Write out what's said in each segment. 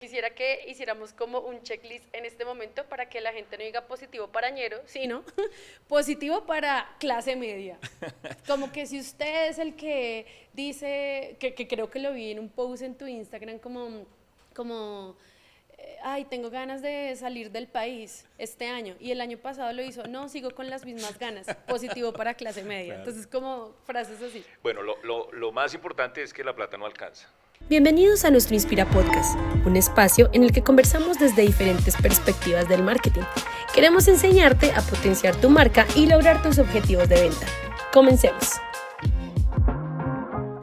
Quisiera que hiciéramos como un checklist en este momento para que la gente no diga positivo para ñero, sino positivo para clase media. Como que si usted es el que dice, que creo que lo vi en un post en tu Instagram como, ay, tengo ganas de salir del país este año y el año pasado lo hizo, no, sigo con las mismas ganas, positivo para clase media. Claro. Entonces como frases así. Bueno, lo más importante es que la plata no alcanza. Bienvenidos a nuestro Inspira Podcast, un espacio en el que conversamos desde diferentes perspectivas del marketing. Queremos enseñarte a potenciar tu marca y lograr tus objetivos de venta. Comencemos.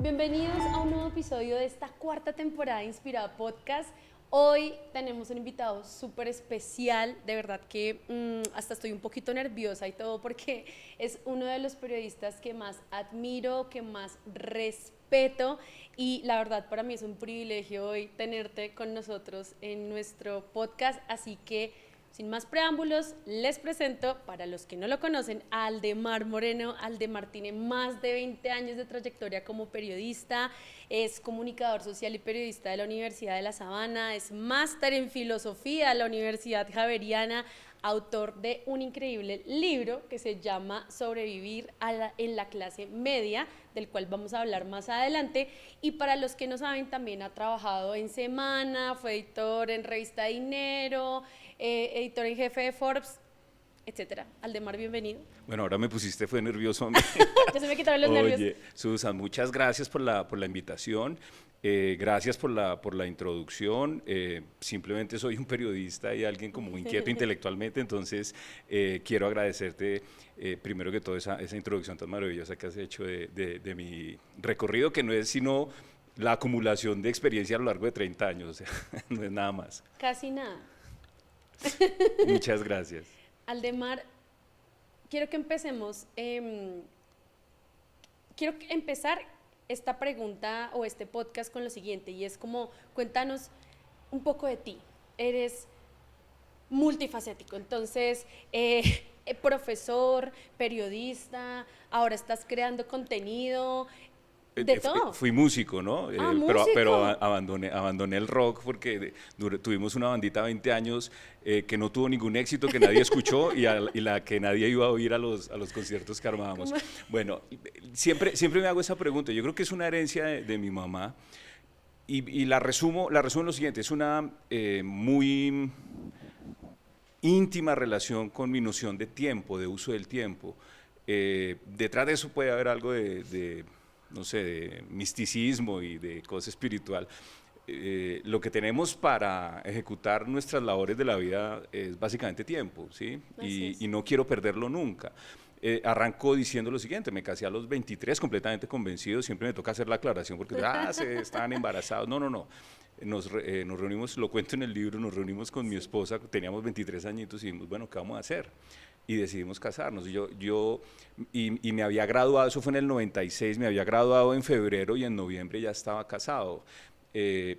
Bienvenidos a un nuevo episodio de esta cuarta temporada de Inspira Podcast. Hoy tenemos un invitado súper especial, de verdad que hasta estoy un poquito nerviosa y todo porque es uno de los periodistas que más admiro, que más respeto y la verdad para mí es un privilegio hoy tenerte con nosotros en nuestro podcast, así que sin más preámbulos, les presento, para los que no lo conocen, a Aldemar Moreno. Aldemar tiene más de 20 años de trayectoria como periodista, es comunicador social y periodista de la Universidad de La Sabana, es máster en filosofía de la Universidad Javeriana, autor de un increíble libro que se llama Sobrevivir en la clase media, del cual vamos a hablar más adelante. Y para los que no saben, también ha trabajado en Semana, fue editor en Revista Dinero, editor en jefe de Forbes, etcétera. Aldemar, bienvenido. Bueno, ahora me pusiste, fue nervioso a mí. Ya se me quitaron los nervios. Oye, Susan, muchas gracias por la invitación. Gracias por la introducción. Simplemente soy un periodista y alguien como inquieto intelectualmente, entonces quiero agradecerte primero que todo esa introducción tan maravillosa que has hecho de mi recorrido, que no es sino la acumulación de experiencia a lo largo de 30 años, o sea, no es nada más. Casi nada. Muchas gracias. Aldemar, quiero que empecemos, quiero empezar esta pregunta o este podcast con lo siguiente, y es como, cuéntanos un poco de ti. Eres multifacético, entonces, profesor, periodista, ahora estás creando contenido, de todo. Fui músico, ¿no? Músico. Pero abandoné el rock porque tuvimos una bandita 20 años que no tuvo ningún éxito, que nadie escuchó y la que nadie iba a oír a los conciertos que armábamos. Bueno, siempre me hago esa pregunta. Yo creo que es una herencia de mi mamá y la resumo en lo siguiente. Es una muy íntima relación con mi noción de tiempo, de uso del tiempo. Detrás de eso puede haber algo no sé, de misticismo y de cosa espiritual. Lo que tenemos para ejecutar nuestras labores de la vida es básicamente tiempo, ¿sí? Y no quiero perderlo nunca. Arranco diciendo lo siguiente: me casé a los 23 completamente convencido, siempre me toca hacer la aclaración porque se estaban embarazados, no. Nos reunimos, lo cuento en el libro, nos reunimos con mi esposa, teníamos 23 añitos y dijimos, bueno, ¿qué vamos a hacer? Y decidimos casarnos. Y me había graduado, eso fue en el 96, me había graduado en febrero y en noviembre ya estaba casado. De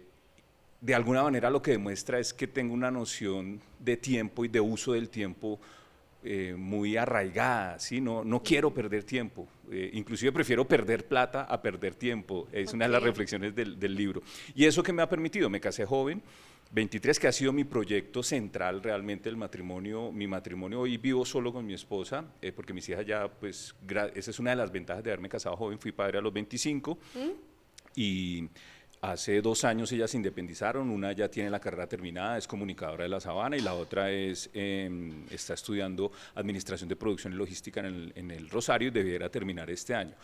alguna manera lo que demuestra es que tengo una noción de tiempo y de uso del tiempo muy arraigada, ¿sí? No quiero perder tiempo, inclusive prefiero perder plata a perder tiempo, es una de las reflexiones del libro. Y eso que me ha permitido, me casé joven, 23, que ha sido mi proyecto central realmente, mi matrimonio. Hoy vivo solo con mi esposa, porque mis hijas ya, pues, esa es una de las ventajas de haberme casado joven, fui padre a los 25, y hace 2 años ellas se independizaron, una ya tiene la carrera terminada, es comunicadora de La Sabana, y la otra está estudiando Administración de Producción y Logística en el Rosario y debiera terminar este año.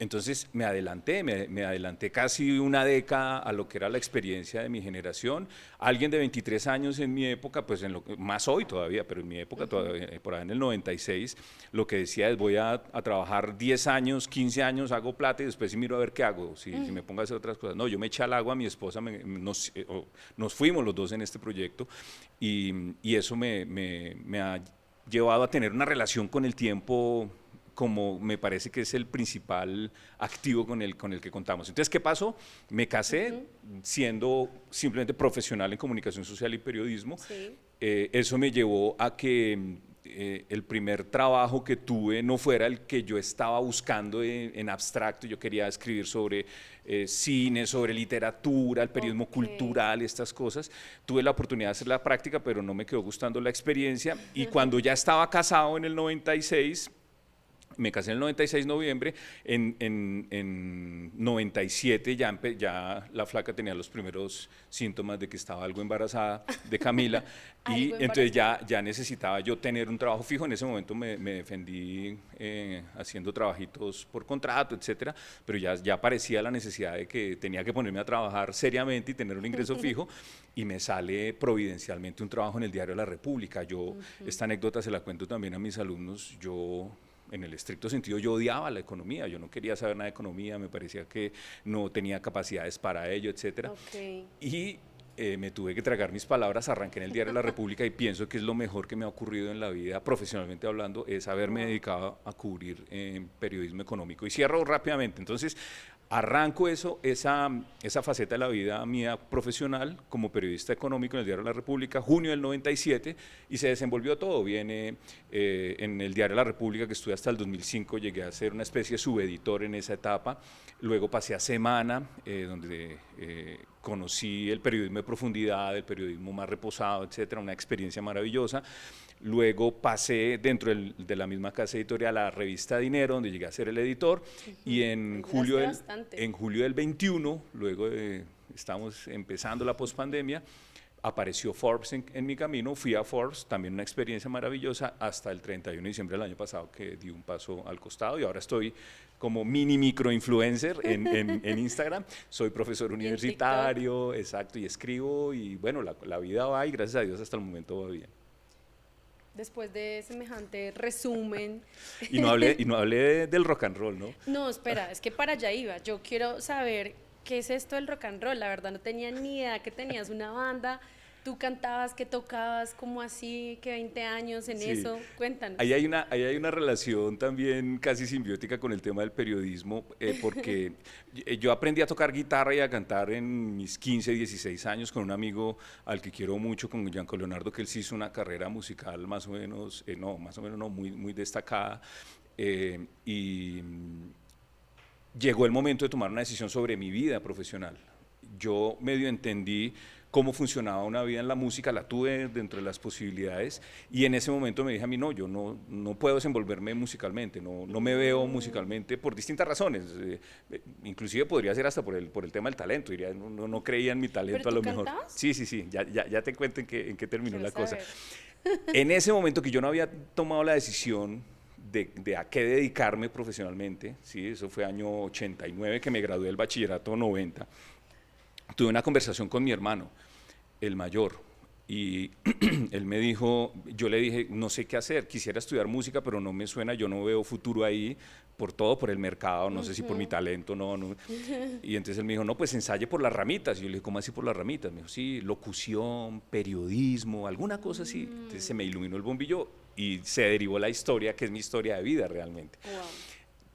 Entonces me adelanté casi una década a lo que era la experiencia de mi generación. Alguien de 23 años en mi época, pues más hoy todavía, pero en mi época, todavía, por ahí en el 96, lo que decía es: voy a trabajar 10 años, 15 años, hago plata y después sí miro a ver qué hago, si me pongo a hacer otras cosas. No, yo me eché al agua, mi esposa, nos fuimos los dos en este proyecto y eso me ha llevado a tener una relación con el tiempo como me parece que es el principal activo con el que contamos. Entonces, ¿qué pasó? Me casé siendo simplemente profesional en comunicación social y periodismo. Sí. Eso me llevó a que el primer trabajo que tuve no fuera el que yo estaba buscando en abstracto. Yo quería escribir sobre cine, sobre literatura, el periodismo cultural, estas cosas. Tuve la oportunidad de hacer la práctica, pero no me quedó gustando la experiencia. Y cuando ya estaba casado en el 96, me casé en el 96 noviembre, en 97 ya la flaca tenía los primeros síntomas de que estaba algo embarazada de Camila y entonces ya necesitaba yo tener un trabajo fijo. En ese momento me defendí haciendo trabajitos por contrato, etcétera, pero ya aparecía la necesidad de que tenía que ponerme a trabajar seriamente y tener un ingreso fijo, y me sale providencialmente un trabajo en el Diario de la República. Esta anécdota se la cuento también a mis alumnos. En el estricto sentido, yo odiaba la economía, yo no quería saber nada de economía, me parecía que no tenía capacidades para ello, etcétera. Y me tuve que tragar mis palabras, arranqué en el Diario de la República y pienso que es lo mejor que me ha ocurrido en la vida, profesionalmente hablando, es haberme dedicado a cubrir periodismo económico. Y cierro rápidamente, entonces arranco esa faceta de la vida mía profesional como periodista económico en el Diario de la República, junio del 97, y se desenvolvió todo. Viene en el Diario de la República, que estuve hasta el 2005, llegué a ser una especie de subeditor en esa etapa. Luego pasé a Semana, donde conocí el periodismo de profundidad, el periodismo más reposado, etcétera, una experiencia maravillosa. Luego pasé dentro de la misma casa editorial a la revista Dinero, donde llegué a ser el editor, y en julio del 21, luego estamos empezando la pospandemia, apareció Forbes en mi camino. Fui a Forbes, también una experiencia maravillosa, hasta el 31 de diciembre del año pasado, que di un paso al costado, y ahora estoy como micro influencer en Instagram. Soy profesor universitario, exacto, y escribo, y bueno, la vida va, y gracias a Dios hasta el momento va bien. Después de semejante resumen. Y no hablé del rock and roll, ¿no? No, espera, es que para allá iba. Yo quiero saber qué es esto del rock and roll. La verdad no tenía ni idea que tenías una banda. Tú cantabas, que tocabas, como así, que 20 años en eso. Cuéntanos. Ahí hay una relación también casi simbiótica con el tema del periodismo, porque yo aprendí a tocar guitarra y a cantar en mis 15, 16 años con un amigo al que quiero mucho, con Gianco Leonardo, que él sí hizo una carrera musical más o menos muy destacada, y llegó el momento de tomar una decisión sobre mi vida profesional. Yo medio entendí cómo funcionaba una vida en la música, la tuve dentro de las posibilidades, y en ese momento me dije a mí, no, yo no puedo desenvolverme musicalmente, no me veo musicalmente por distintas razones, inclusive podría ser hasta por el tema del talento, diría, no creía en mi talento. ¿Pero a lo tú mejor. cantabas? Sí, ya te cuento en qué terminó la cosa. Saber. En ese momento que yo no había tomado la decisión de a qué dedicarme profesionalmente, ¿sí? Eso fue año 89, que me gradué del bachillerato 90, tuve una conversación con mi hermano, el mayor, y él me dijo, yo le dije, no sé qué hacer, quisiera estudiar música, pero no me suena, yo no veo futuro ahí, por el mercado, no sé si por mi talento, no. Y entonces él me dijo, no, pues ensaye por las ramitas. Y yo le dije, ¿cómo así por las ramitas? Me dijo, sí, locución, periodismo, alguna cosa así. Entonces se me iluminó el bombillo y se derivó la historia, que es mi historia de vida realmente. Wow.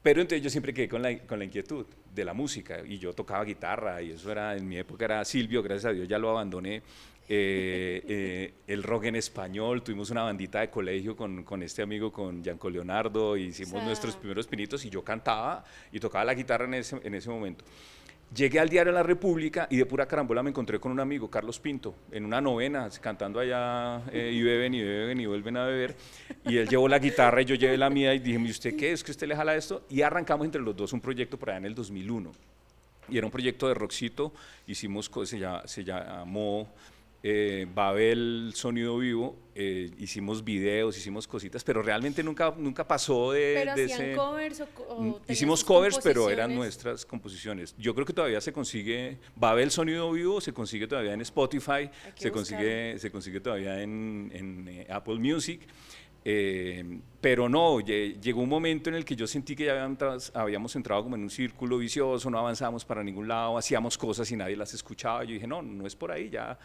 Pero entonces yo siempre quedé con la inquietud de la música, y yo tocaba guitarra, y eso en mi época era Silvio, gracias a Dios ya lo abandoné. El rock en español, tuvimos una bandita de colegio con este amigo, con Gianco Leonardo, y hicimos nuestros primeros pinitos, y yo cantaba y tocaba la guitarra en ese momento. Llegué al Diario de la República y de pura carambola me encontré con un amigo, Carlos Pinto, en una novena, cantando allá, y beben y vuelven a beber, y él llevó la guitarra y yo llevé la mía, y dije, ¿y usted qué es? ¿Que usted le jala esto? Y arrancamos entre los dos un proyecto por allá en el 2001, y era un proyecto de rockcito, se llamó Babel Sonido Vivo, hicimos videos, hicimos cositas, pero realmente nunca pasó ¿Pero de hacían ese... covers o Hicimos covers, pero eran nuestras composiciones. Yo creo que todavía se consigue, Babel Sonido Vivo se consigue todavía en Spotify, se consigue todavía en Apple Music, pero no, llegó un momento en el que yo sentí que ya habíamos entrado como en un círculo vicioso, no avanzábamos para ningún lado, hacíamos cosas y nadie las escuchaba. Yo dije, no es por ahí, ya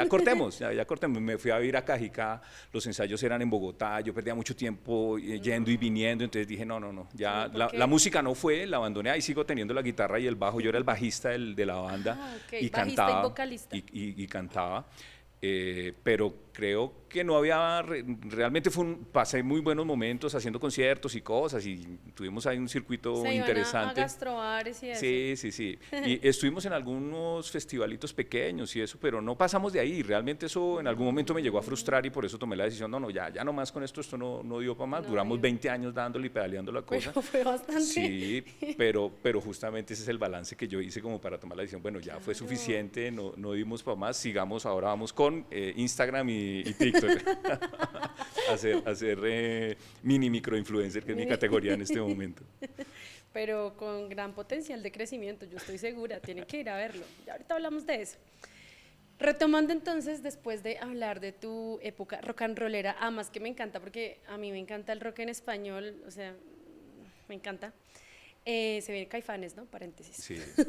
cortemos, ya cortemos. Me fui a vivir a Cajicá, los ensayos eran en Bogotá, yo perdía mucho tiempo yendo y viniendo, entonces dije, no, ya la música no fue, la abandoné, ahí sigo teniendo la guitarra y el bajo, yo era el bajista de la banda, okay. y Bajista cantaba. y vocalista. Y cantaba. pero creo que no había, realmente pasé muy buenos momentos haciendo conciertos y cosas y tuvimos ahí un circuito Se iban interesante. a gastrobares y eso. Sí, sí, sí. Y estuvimos en algunos festivalitos pequeños y eso, pero no pasamos de ahí. Realmente eso en algún momento me llegó a frustrar y por eso tomé la decisión, no, ya no más con esto no dio para más. No Duramos dio. 20 años dándole y pedaleando la cosa. Pero fue bastante. Sí, pero justamente ese es el balance que yo hice como para tomar la decisión. Bueno, ya fue suficiente, no dimos para más, sigamos, ahora vamos con Instagram y TikTok. hacer mini microinfluencer, que es mi categoría en este momento. Pero con gran potencial de crecimiento, yo estoy segura, tienen que ir a verlo. Ya ahorita hablamos de eso. Retomando entonces, después de hablar de tu época rock and rollera, además que me encanta porque a mí me encanta el rock en español, o sea, me encanta. Se viene Caifanes, ¿no? Paréntesis. Sí, sí.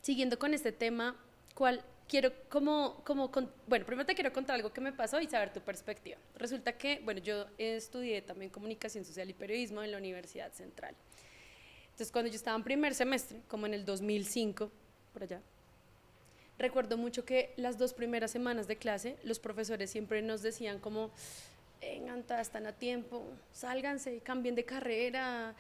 Siguiendo con este tema, bueno, primero te quiero contar algo que me pasó y saber tu perspectiva. Resulta que, bueno, yo estudié también comunicación social y periodismo en la Universidad Central. Entonces, cuando yo estaba en primer semestre, como en el 2005, por allá, recuerdo mucho que las 2 primeras semanas de clase, los profesores siempre nos decían como, vengan, están a tiempo, sálganse, cambien de carrera,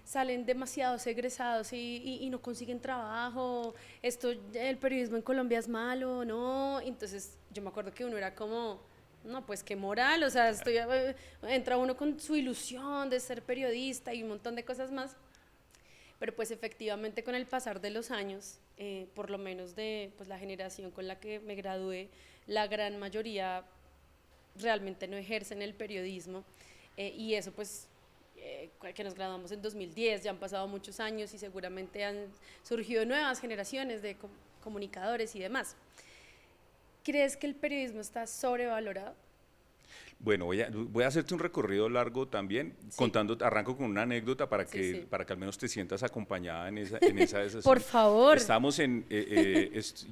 salen demasiados egresados y no consiguen trabajo, el periodismo en Colombia es malo, ¿no? Entonces yo me acuerdo que uno era como, no, pues qué moral, o sea, entra uno con su ilusión de ser periodista y un montón de cosas más, pero pues efectivamente con el pasar de los años, por lo menos de pues, la generación con la que me gradué, la gran mayoría realmente no ejercen el periodismo y eso pues que nos graduamos en 2010, ya han pasado muchos años y seguramente han surgido nuevas generaciones de comunicadores y demás. ¿Crees que el periodismo está sobrevalorado? Bueno, voy a hacerte un recorrido largo también, Sí. arranco con una anécdota para que, Sí. para que al menos te sientas acompañada en esa decisión. Por favor. Estamos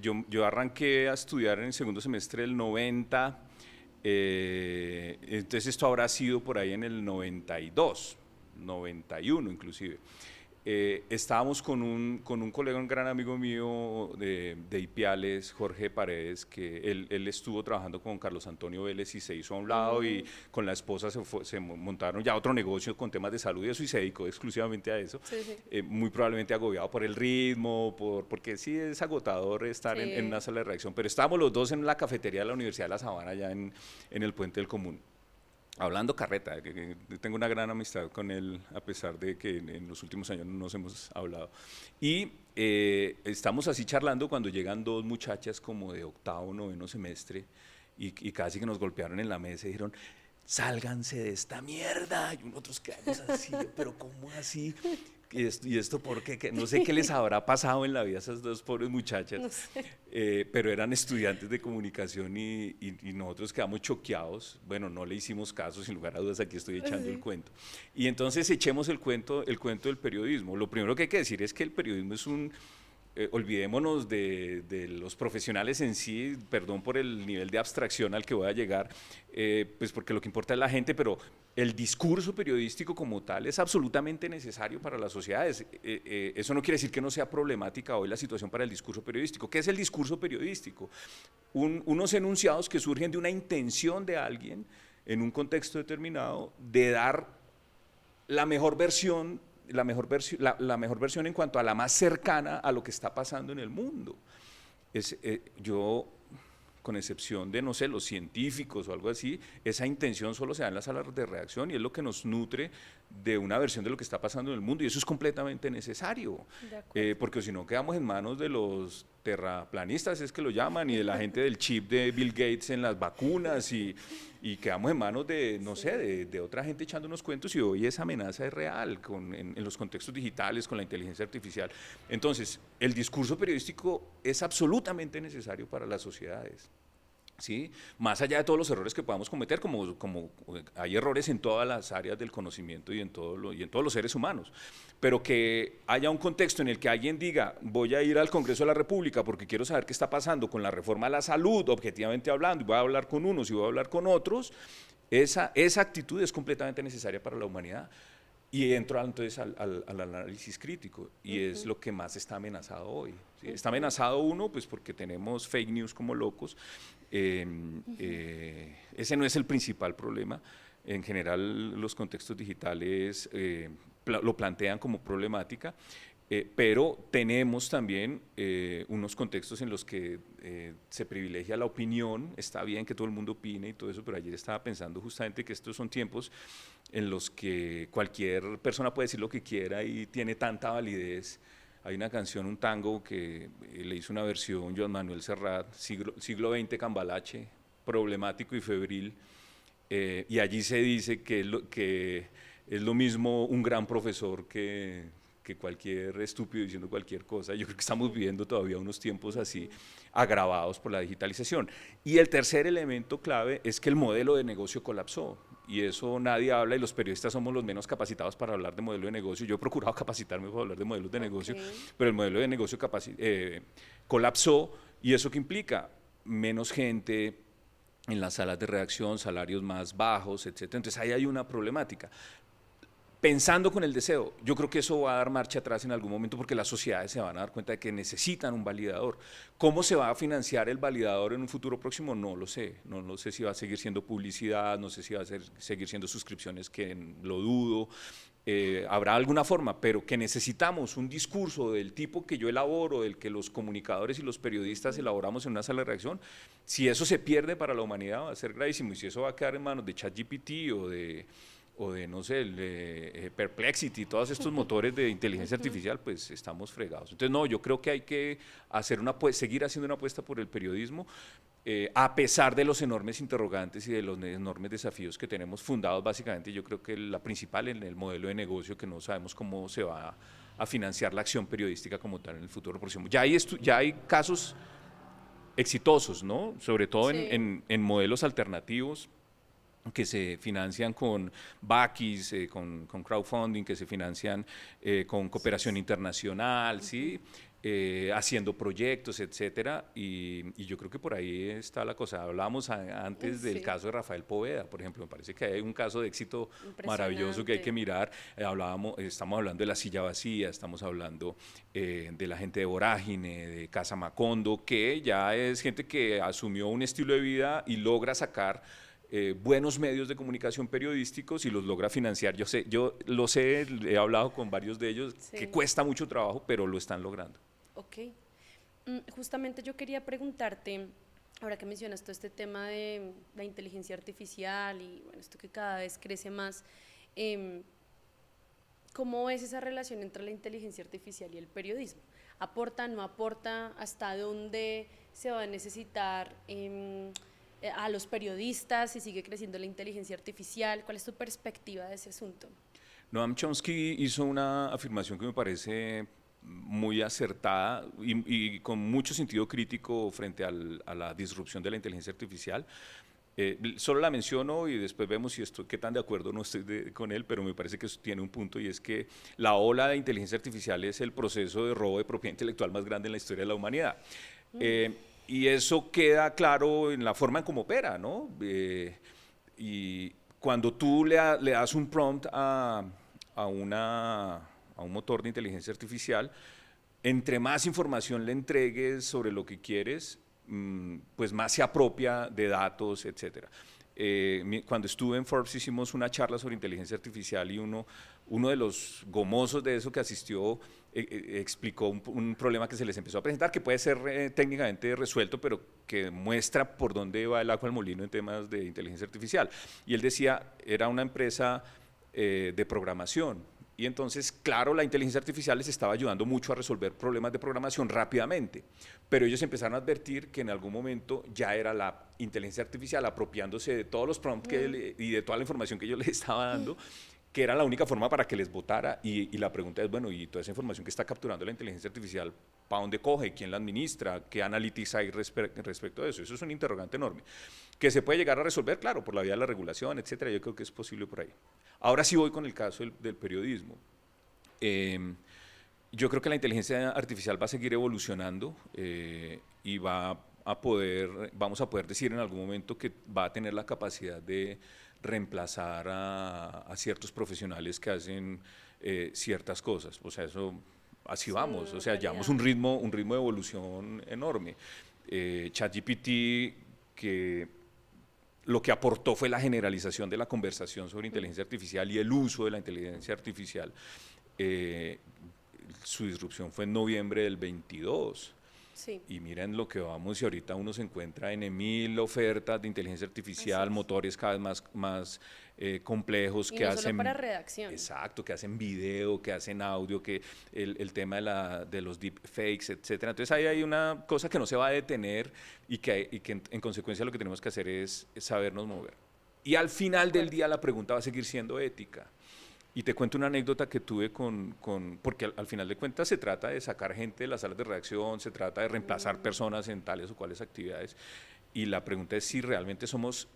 yo arranqué a estudiar en el segundo semestre del 90, entonces esto habrá sido por ahí en el 92, 91 inclusive. Estábamos con un colega, un gran amigo mío de Ipiales, Jorge Paredes, que él estuvo trabajando con Carlos Antonio Vélez y se hizo a un lado y con la esposa se montaron ya otro negocio con temas de salud y eso y se dedicó exclusivamente a eso, Sí, sí. muy probablemente agobiado por el ritmo, porque sí es agotador estar Sí. en una sala de redacción, pero estábamos los dos en la cafetería de la Universidad de La Sabana, allá en el Puente del Común. Hablando carreta, que tengo una gran amistad con él, a pesar de que en los últimos años no nos hemos hablado. Y estamos así charlando cuando llegan 2 muchachas como de 8º, 9º semestre y casi que nos golpearon en la mesa y dijeron, sálganse de esta mierda. Y nosotros quedamos así, pero ¿cómo así? ¿Y esto por qué? Que no sé qué les habrá pasado en la vida a esas 2 pobres muchachas, No sé. pero eran estudiantes de comunicación y nosotros quedamos choqueados. Bueno, no le hicimos caso, sin lugar a dudas, aquí estoy echando el cuento. Y entonces echemos el cuento del periodismo. Lo primero que hay que decir es que el periodismo es olvidémonos de los profesionales en sí, perdón por el nivel de abstracción al que voy a llegar, pues porque lo que importa es la gente, pero el discurso periodístico como tal es absolutamente necesario para las sociedades. Eso no quiere decir que no sea problemática hoy la situación para el discurso periodístico. ¿Qué es el discurso periodístico? Unos enunciados que surgen de una intención de alguien en un contexto determinado de dar la mejor versión en cuanto a la más cercana a lo que está pasando en el mundo. Yo, con excepción de, no sé, los científicos o algo así, esa intención solo se da en las salas de redacción y es lo que nos nutre de una versión de lo que está pasando en el mundo y eso es completamente necesario, porque si no quedamos en manos de los terraplanistas, es que lo llaman, y de la gente del chip de Bill Gates en las vacunas y quedamos en manos de, no sé, de otra gente echando unos cuentos y hoy esa amenaza es real en los contextos digitales, con la inteligencia artificial. Entonces, el discurso periodístico es absolutamente necesario para las sociedades. ¿Sí? Más allá de todos los errores que podamos cometer, como hay errores en todas las áreas del conocimiento y en todos los seres humanos, pero que haya un contexto en el que alguien diga, voy a ir al Congreso de la República porque quiero saber qué está pasando con la reforma a la salud, objetivamente hablando, y voy a hablar con unos y voy a hablar con otros, esa actitud es completamente necesaria para la humanidad. Y entro entonces al análisis crítico, y es lo que más está amenazado hoy. ¿Sí? Está amenazado uno, pues porque tenemos fake news como locos. Ese no es el principal problema. En general, los contextos digitales lo plantean como problemática, pero tenemos también unos contextos en los que se privilegia la opinión. Está bien que todo el mundo opine y todo eso, pero ayer estaba pensando justamente que estos son tiempos en los que cualquier persona puede decir lo que quiera y tiene tanta validez. Hay una canción, un tango, que le hizo una versión Joan Manuel Serrat, siglo XX Cambalache, problemático y febril, y allí se dice que es lo mismo un gran profesor que cualquier estúpido diciendo cualquier cosa. Yo creo que estamos viviendo todavía unos tiempos así, agravados por la digitalización. Y el tercer elemento clave es que el modelo de negocio colapsó, y eso nadie habla, y los periodistas somos los menos capacitados para hablar de modelo de negocio. Yo he procurado capacitarme para hablar de modelos de negocio, pero el modelo de negocio colapsó. ¿Y eso qué implica? Menos gente en las salas de redacción, salarios más bajos, etc. Entonces ahí hay una problemática. Pensando con el deseo, yo creo que eso va a dar marcha atrás en algún momento, porque las sociedades se van a dar cuenta de que necesitan un validador. ¿Cómo se va a financiar el validador en un futuro próximo? No lo sé. No sé si va a seguir siendo publicidad, no sé si va a seguir siendo suscripciones, que lo dudo. Habrá alguna forma, pero que necesitamos un discurso del tipo que yo elaboro, del que los comunicadores y los periodistas elaboramos en una sala de redacción. Si eso se pierde para la humanidad, va a ser gravísimo, y si eso va a quedar en manos de ChatGPT o de, no sé, Perplexity, todos estos motores de inteligencia artificial, pues estamos fregados. Entonces, no, yo creo que hay que seguir haciendo una apuesta por el periodismo, a pesar de los enormes interrogantes y de los enormes desafíos que tenemos, fundados básicamente, yo creo que la principal, en el modelo de negocio, que no sabemos cómo se va a financiar la acción periodística como tal en el futuro próximo. Ya hay casos exitosos, ¿no? Sobre todo Sí. en modelos alternativos que se financian con Bakis, con crowdfunding, que se financian con cooperación internacional, ¿sí? Haciendo proyectos, etcétera, y yo creo que por ahí está la cosa. Hablábamos antes del caso de Rafael Poveda, por ejemplo. Me parece que hay un caso de éxito maravilloso que hay que mirar. Estamos hablando de La Silla Vacía, estamos hablando de la gente de Vorágine, de Casa Macondo, que ya es gente que asumió un estilo de vida y logra sacar buenos medios de comunicación periodísticos y los logra financiar. Yo lo sé, he hablado con varios de ellos, que cuesta mucho trabajo, pero lo están logrando. Ok. Justamente yo quería preguntarte, ahora que mencionas todo este tema de la inteligencia artificial y bueno, esto que cada vez crece más, ¿cómo es esa relación entre la inteligencia artificial y el periodismo? ¿Aporta, no aporta? ¿Hasta dónde se va a necesitar a los periodistas, si sigue creciendo la inteligencia artificial? ¿Cuál es tu perspectiva de ese asunto? Noam Chomsky hizo una afirmación que me parece muy acertada y con mucho sentido crítico frente a la disrupción de la inteligencia artificial. Solo la menciono y después vemos qué tan de acuerdo no estoy con él, pero me parece que eso tiene un punto, y es que la ola de inteligencia artificial es el proceso de robo de propiedad intelectual más grande en la historia de la humanidad. Y eso queda claro en la forma en cómo opera, ¿no? Y cuando tú le das un prompt a un motor de inteligencia artificial, entre más información le entregues sobre lo que quieres, pues más se apropia de datos, etcétera. Cuando estuve en Forbes hicimos una charla sobre inteligencia artificial, y uno de los gomosos de eso que asistió explicó un problema que se les empezó a presentar, que puede ser técnicamente resuelto, pero que muestra por dónde va el agua al molino en temas de inteligencia artificial. Y él decía, era una empresa de programación, y entonces, claro, la inteligencia artificial les estaba ayudando mucho a resolver problemas de programación rápidamente, pero ellos empezaron a advertir que en algún momento ya era la inteligencia artificial apropiándose de todos los prompts y de toda la información que yo les estaba dando, que era la única forma para que les votara. Y la pregunta es, bueno, ¿y toda esa información que está capturando la inteligencia artificial, para dónde coge? ¿Quién la administra? ¿Qué analytics hay respecto a eso? Eso es un interrogante enorme, que se puede llegar a resolver, claro, por la vía de la regulación, etcétera. Yo creo que es posible por ahí. Ahora sí voy con el caso del periodismo. Yo creo que la inteligencia artificial va a seguir evolucionando y vamos a poder decir en algún momento que va a tener la capacidad de reemplazar a ciertos profesionales que hacen ciertas cosas. O sea, eso así vamos, o sea, llevamos un ritmo de evolución enorme. ChatGPT, que lo que aportó fue la generalización de la conversación sobre inteligencia artificial y el uso de la inteligencia artificial. Su disrupción fue en noviembre del 22. Sí. Y miren lo que vamos, y ahorita uno se encuentra en 1000 ofertas de inteligencia artificial, motores cada vez más complejos, y que no hacen... solo para redacción. Exacto, que hacen video, que hacen audio, que el tema de los deepfakes, etcétera. Entonces ahí hay una cosa que no se va a detener y que en consecuencia lo que tenemos que hacer es sabernos mover. Y al final del día la pregunta va a seguir siendo ética. Y te cuento una anécdota que tuve porque al final de cuentas se trata de sacar gente de las salas de redacción, se trata de reemplazar personas en tales o cuales actividades, y la pregunta es si realmente somos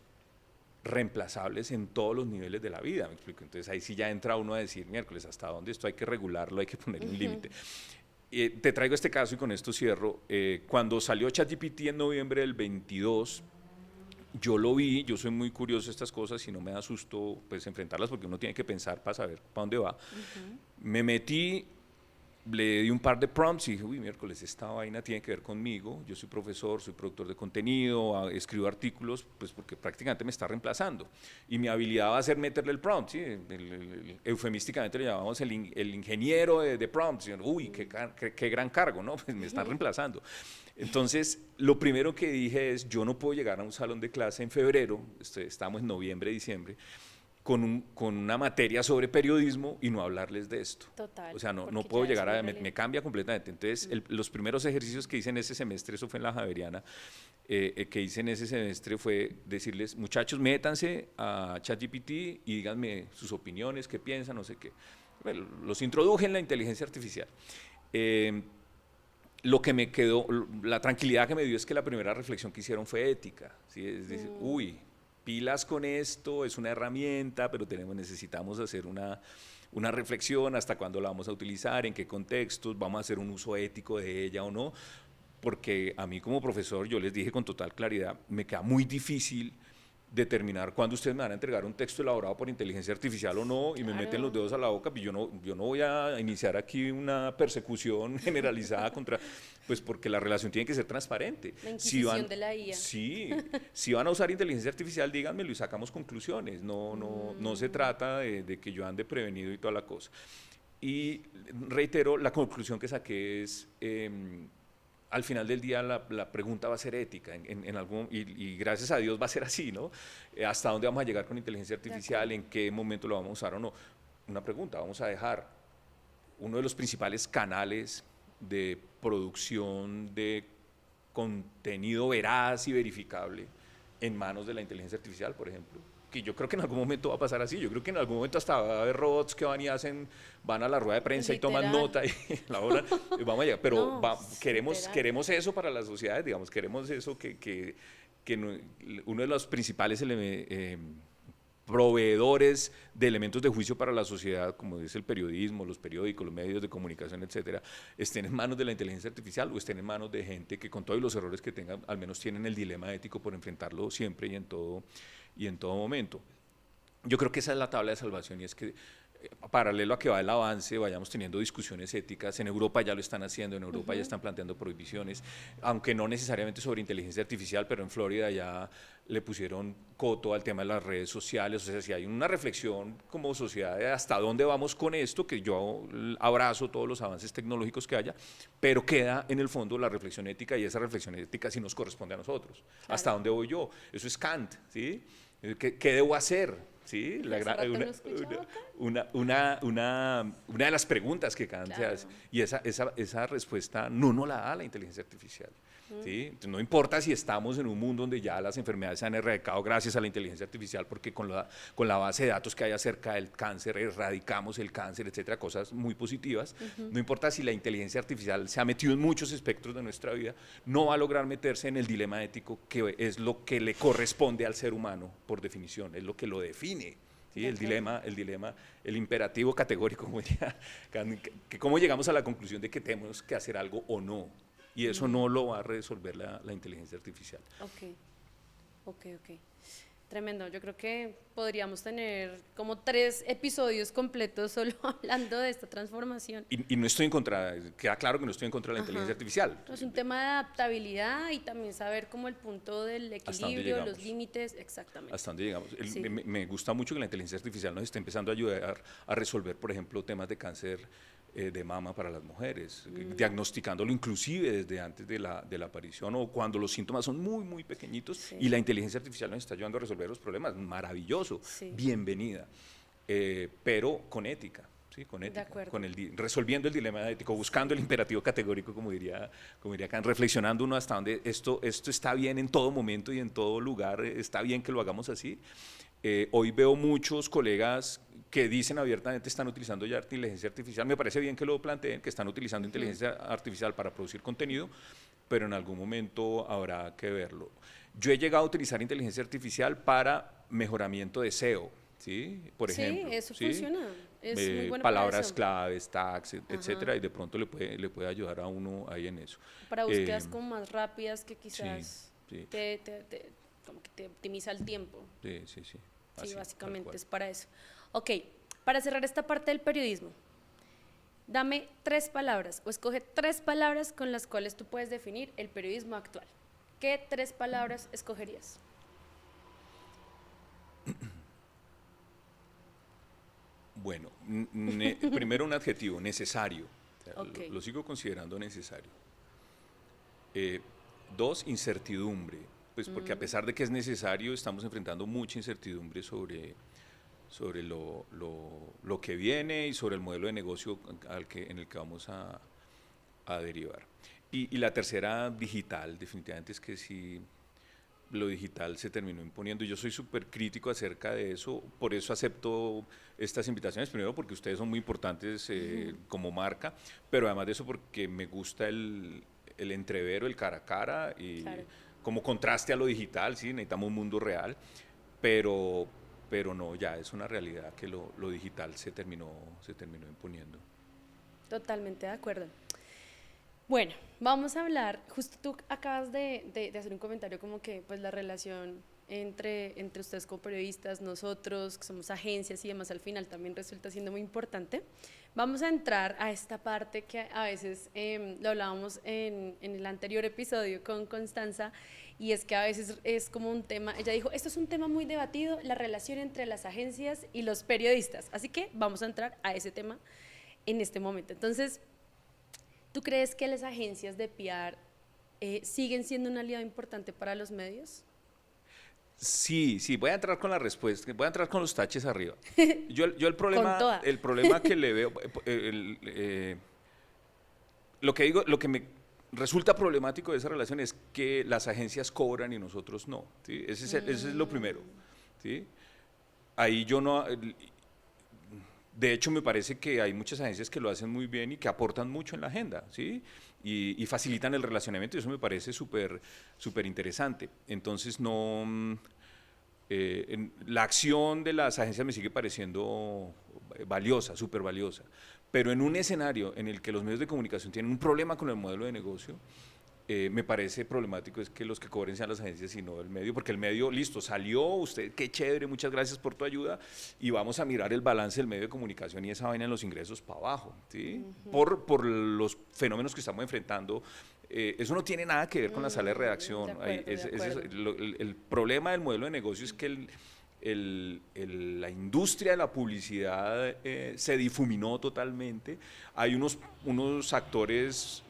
reemplazables en todos los niveles de la vida, ¿me explico? Entonces ahí sí ya entra uno a decir, miércoles, ¿hasta dónde esto hay que regularlo, hay que ponerle un límite? Te traigo este caso y con esto cierro. Cuando salió ChatGPT en noviembre del 22, yo lo vi, yo soy muy curioso de estas cosas y no me da susto pues enfrentarlas porque uno tiene que pensar para saber para dónde va. Me metí, le di un par de prompts y dije, uy, miércoles, esta vaina tiene que ver conmigo, yo soy profesor, soy productor de contenido, escribo artículos, pues porque prácticamente me está reemplazando. Y mi habilidad va a ser meterle el prompt, ¿sí? Eufemísticamente le llamamos el ingeniero de prompts. Uy, qué gran cargo, ¿no? Pues me están reemplazando. Entonces, lo primero que dije es, yo no puedo llegar a un salón de clase en febrero, estamos en noviembre, diciembre, con una materia sobre periodismo y no hablarles de esto. Total. O sea, no puedo llegar me cambia completamente. Entonces, los primeros ejercicios que hice en ese semestre, eso fue en la Javeriana, que hice en ese semestre fue decirles, muchachos, métanse a ChatGPT y díganme sus opiniones, qué piensan, no sé qué. Bueno, los introduje en la inteligencia artificial. Lo que me quedó, la tranquilidad que me dio es que la primera reflexión que hicieron fue ética, ¿sí? Es decir, uy, pilas con esto, es una herramienta, pero necesitamos hacer una reflexión, hasta cuándo la vamos a utilizar, en qué contextos, vamos a hacer un uso ético de ella o no, porque a mí como profesor, yo les dije con total claridad, me queda muy difícil determinar cuándo ustedes me van a entregar un texto elaborado por inteligencia artificial o no, y me meten los dedos a la boca, pues yo no voy a iniciar aquí una persecución generalizada contra, pues porque la relación tiene que ser transparente. La inquisición de la IA. Sí, si van a usar inteligencia artificial, díganmelo y sacamos conclusiones, no se trata de que yo ande prevenido y toda la cosa. Y reitero, la conclusión que saqué es... al final del día la pregunta va a ser ética, y gracias a Dios va a ser así, ¿no? ¿Hasta dónde vamos a llegar con inteligencia artificial? ¿En qué momento lo vamos a usar o no? Una pregunta, vamos a dejar uno de los principales canales de producción de contenido veraz y verificable en manos de la inteligencia artificial, por ejemplo. Que yo creo que en algún momento va a pasar así, yo creo que en algún momento hasta va a haber robots que van a la rueda de prensa y toman nota y la hora, vamos a llegar, pero queremos eso para las sociedades, digamos, queremos eso que uno de los principales proveedores de elementos de juicio para la sociedad, como es el periodismo, los periódicos, los medios de comunicación, etcétera, estén en manos de la inteligencia artificial o estén en manos de gente que con todos los errores que tengan, al menos tienen el dilema ético por enfrentarlo siempre y en todo momento. Yo creo que esa es la tabla de salvación, y es que paralelo a que va el avance, vayamos teniendo discusiones éticas. En Europa ya lo están haciendo, en Europa ya están planteando prohibiciones, aunque no necesariamente sobre inteligencia artificial, pero en Florida ya le pusieron coto al tema de las redes sociales. O sea, si hay una reflexión como sociedad de hasta dónde vamos con esto, que yo abrazo todos los avances tecnológicos que haya, pero queda en el fondo la reflexión ética, y esa reflexión ética sí nos corresponde a nosotros. Claro. ¿Hasta dónde voy yo? Eso es Kant, ¿sí? ¿Qué debo hacer? ¿Sí? Una de las preguntas que Kant se hace, y esa respuesta no la da la inteligencia artificial. ¿Sí? Entonces, no importa si estamos en un mundo donde ya las enfermedades se han erradicado gracias a la inteligencia artificial, porque con la base de datos que hay acerca del cáncer, erradicamos el cáncer, etcétera, cosas muy positivas. No importa si la inteligencia artificial se ha metido en muchos espectros de nuestra vida, no va a lograr meterse en el dilema ético, que es lo que le corresponde al ser humano, por definición, es lo que lo define. ¿Sí? El dilema, el imperativo categórico, como diría, que cómo llegamos a la conclusión de que tenemos que hacer algo o no. Y eso no lo va a resolver la inteligencia artificial. Ok. Tremendo, yo creo que podríamos tener como 3 episodios completos solo hablando de esta transformación. Y no estoy en contra, queda claro que no estoy en contra de la inteligencia artificial. Es un tema de adaptabilidad y también saber como el punto del equilibrio, los límites, exactamente. Hasta dónde llegamos. Sí. Me gusta mucho que la inteligencia artificial nos esté empezando a ayudar a resolver, por ejemplo, temas de cáncer de mama para las mujeres, diagnosticándolo inclusive desde antes de la aparición o cuando los síntomas son muy, muy pequeñitos, y la inteligencia artificial nos está ayudando a resolver los problemas. Maravilloso, bienvenida, pero con ética. Sí, con ética, resolviendo el dilema ético, buscando el imperativo categórico, como diría Kant, reflexionando uno hasta dónde esto está bien en todo momento y en todo lugar, está bien que lo hagamos así. Hoy veo muchos colegas que dicen abiertamente están utilizando ya inteligencia artificial. Me parece bien que lo planteen, que están utilizando inteligencia artificial para producir contenido, pero en algún momento habrá que verlo. Yo he llegado a utilizar inteligencia artificial para mejoramiento de SEO, ¿sí? Por ejemplo. Sí, eso funciona. Es muy bueno palabras claves, tags, etcétera, y de pronto le puede ayudar a uno ahí en eso. Para búsquedas como más rápidas que quizás como que te optimiza el tiempo. Sí. Sí, básicamente es para eso. Ok, para cerrar esta parte del periodismo, dame 3 palabras o escoge 3 palabras con las cuales tú puedes definir el periodismo actual. ¿Qué 3 palabras escogerías? Bueno, primero un adjetivo, necesario. Okay. Lo sigo considerando necesario. 2, incertidumbre. Pues porque a pesar de que es necesario, estamos enfrentando mucha incertidumbre sobre lo que viene y sobre el modelo de negocio en el que vamos a derivar. Y la tercera, digital. Definitivamente es que sí, lo digital se terminó imponiendo. Yo soy súper crítico acerca de eso, por eso acepto estas invitaciones, primero porque ustedes son muy importantes como marca, pero además de eso porque me gusta el entrevero, el cara a cara, y como contraste a lo digital, sí, necesitamos un mundo real, pero no, ya es una realidad que lo digital se terminó imponiendo. Totalmente de acuerdo. Bueno, vamos a hablar, justo tú acabas de hacer un comentario como que pues la relación entre ustedes como periodistas, nosotros que somos agencias y demás, al final también resulta siendo muy importante. Vamos a entrar a esta parte que a veces lo hablábamos en el anterior episodio con Constanza, y es que a veces es como un tema, ella dijo, esto es un tema muy debatido, la relación entre las agencias y los periodistas, así que vamos a entrar a ese tema en este momento. Entonces, ¿tú crees que las agencias de PR siguen siendo un aliado importante para los medios? Sí, voy a entrar con la respuesta, voy a entrar con los taches arriba. Yo el problema que le veo, lo que me resulta problemático de esa relación es que las agencias cobran y nosotros no, ¿sí? Ese es lo primero, ¿sí? Ahí yo no... De hecho, me parece que hay muchas agencias que lo hacen muy bien y que aportan mucho en la agenda, ¿sí? Y facilitan el relacionamiento, y eso me parece súper interesante. Entonces, la acción de las agencias me sigue pareciendo valiosa, súper valiosa. Pero en un escenario en el que los medios de comunicación tienen un problema con el modelo de negocio, me parece problemático es que los que cobren sean las agencias y no el medio, porque el medio, listo, salió, usted, qué chévere, muchas gracias por tu ayuda, y vamos a mirar el balance del medio de comunicación y esa vaina en los ingresos para abajo, ¿sí? Por los fenómenos que estamos enfrentando. Eso no tiene nada que ver con la sala de redacción. El problema del modelo de negocio es que la industria de la publicidad se difuminó totalmente. Hay unos actores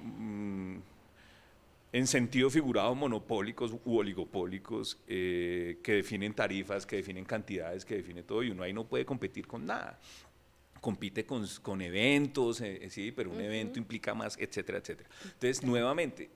en sentido figurado monopólicos u oligopólicos que definen tarifas, que definen cantidades, que definen todo, y uno ahí no puede competir con nada. Compite con eventos, sí, pero un evento implica más, etcétera, etcétera. Entonces, nuevamente,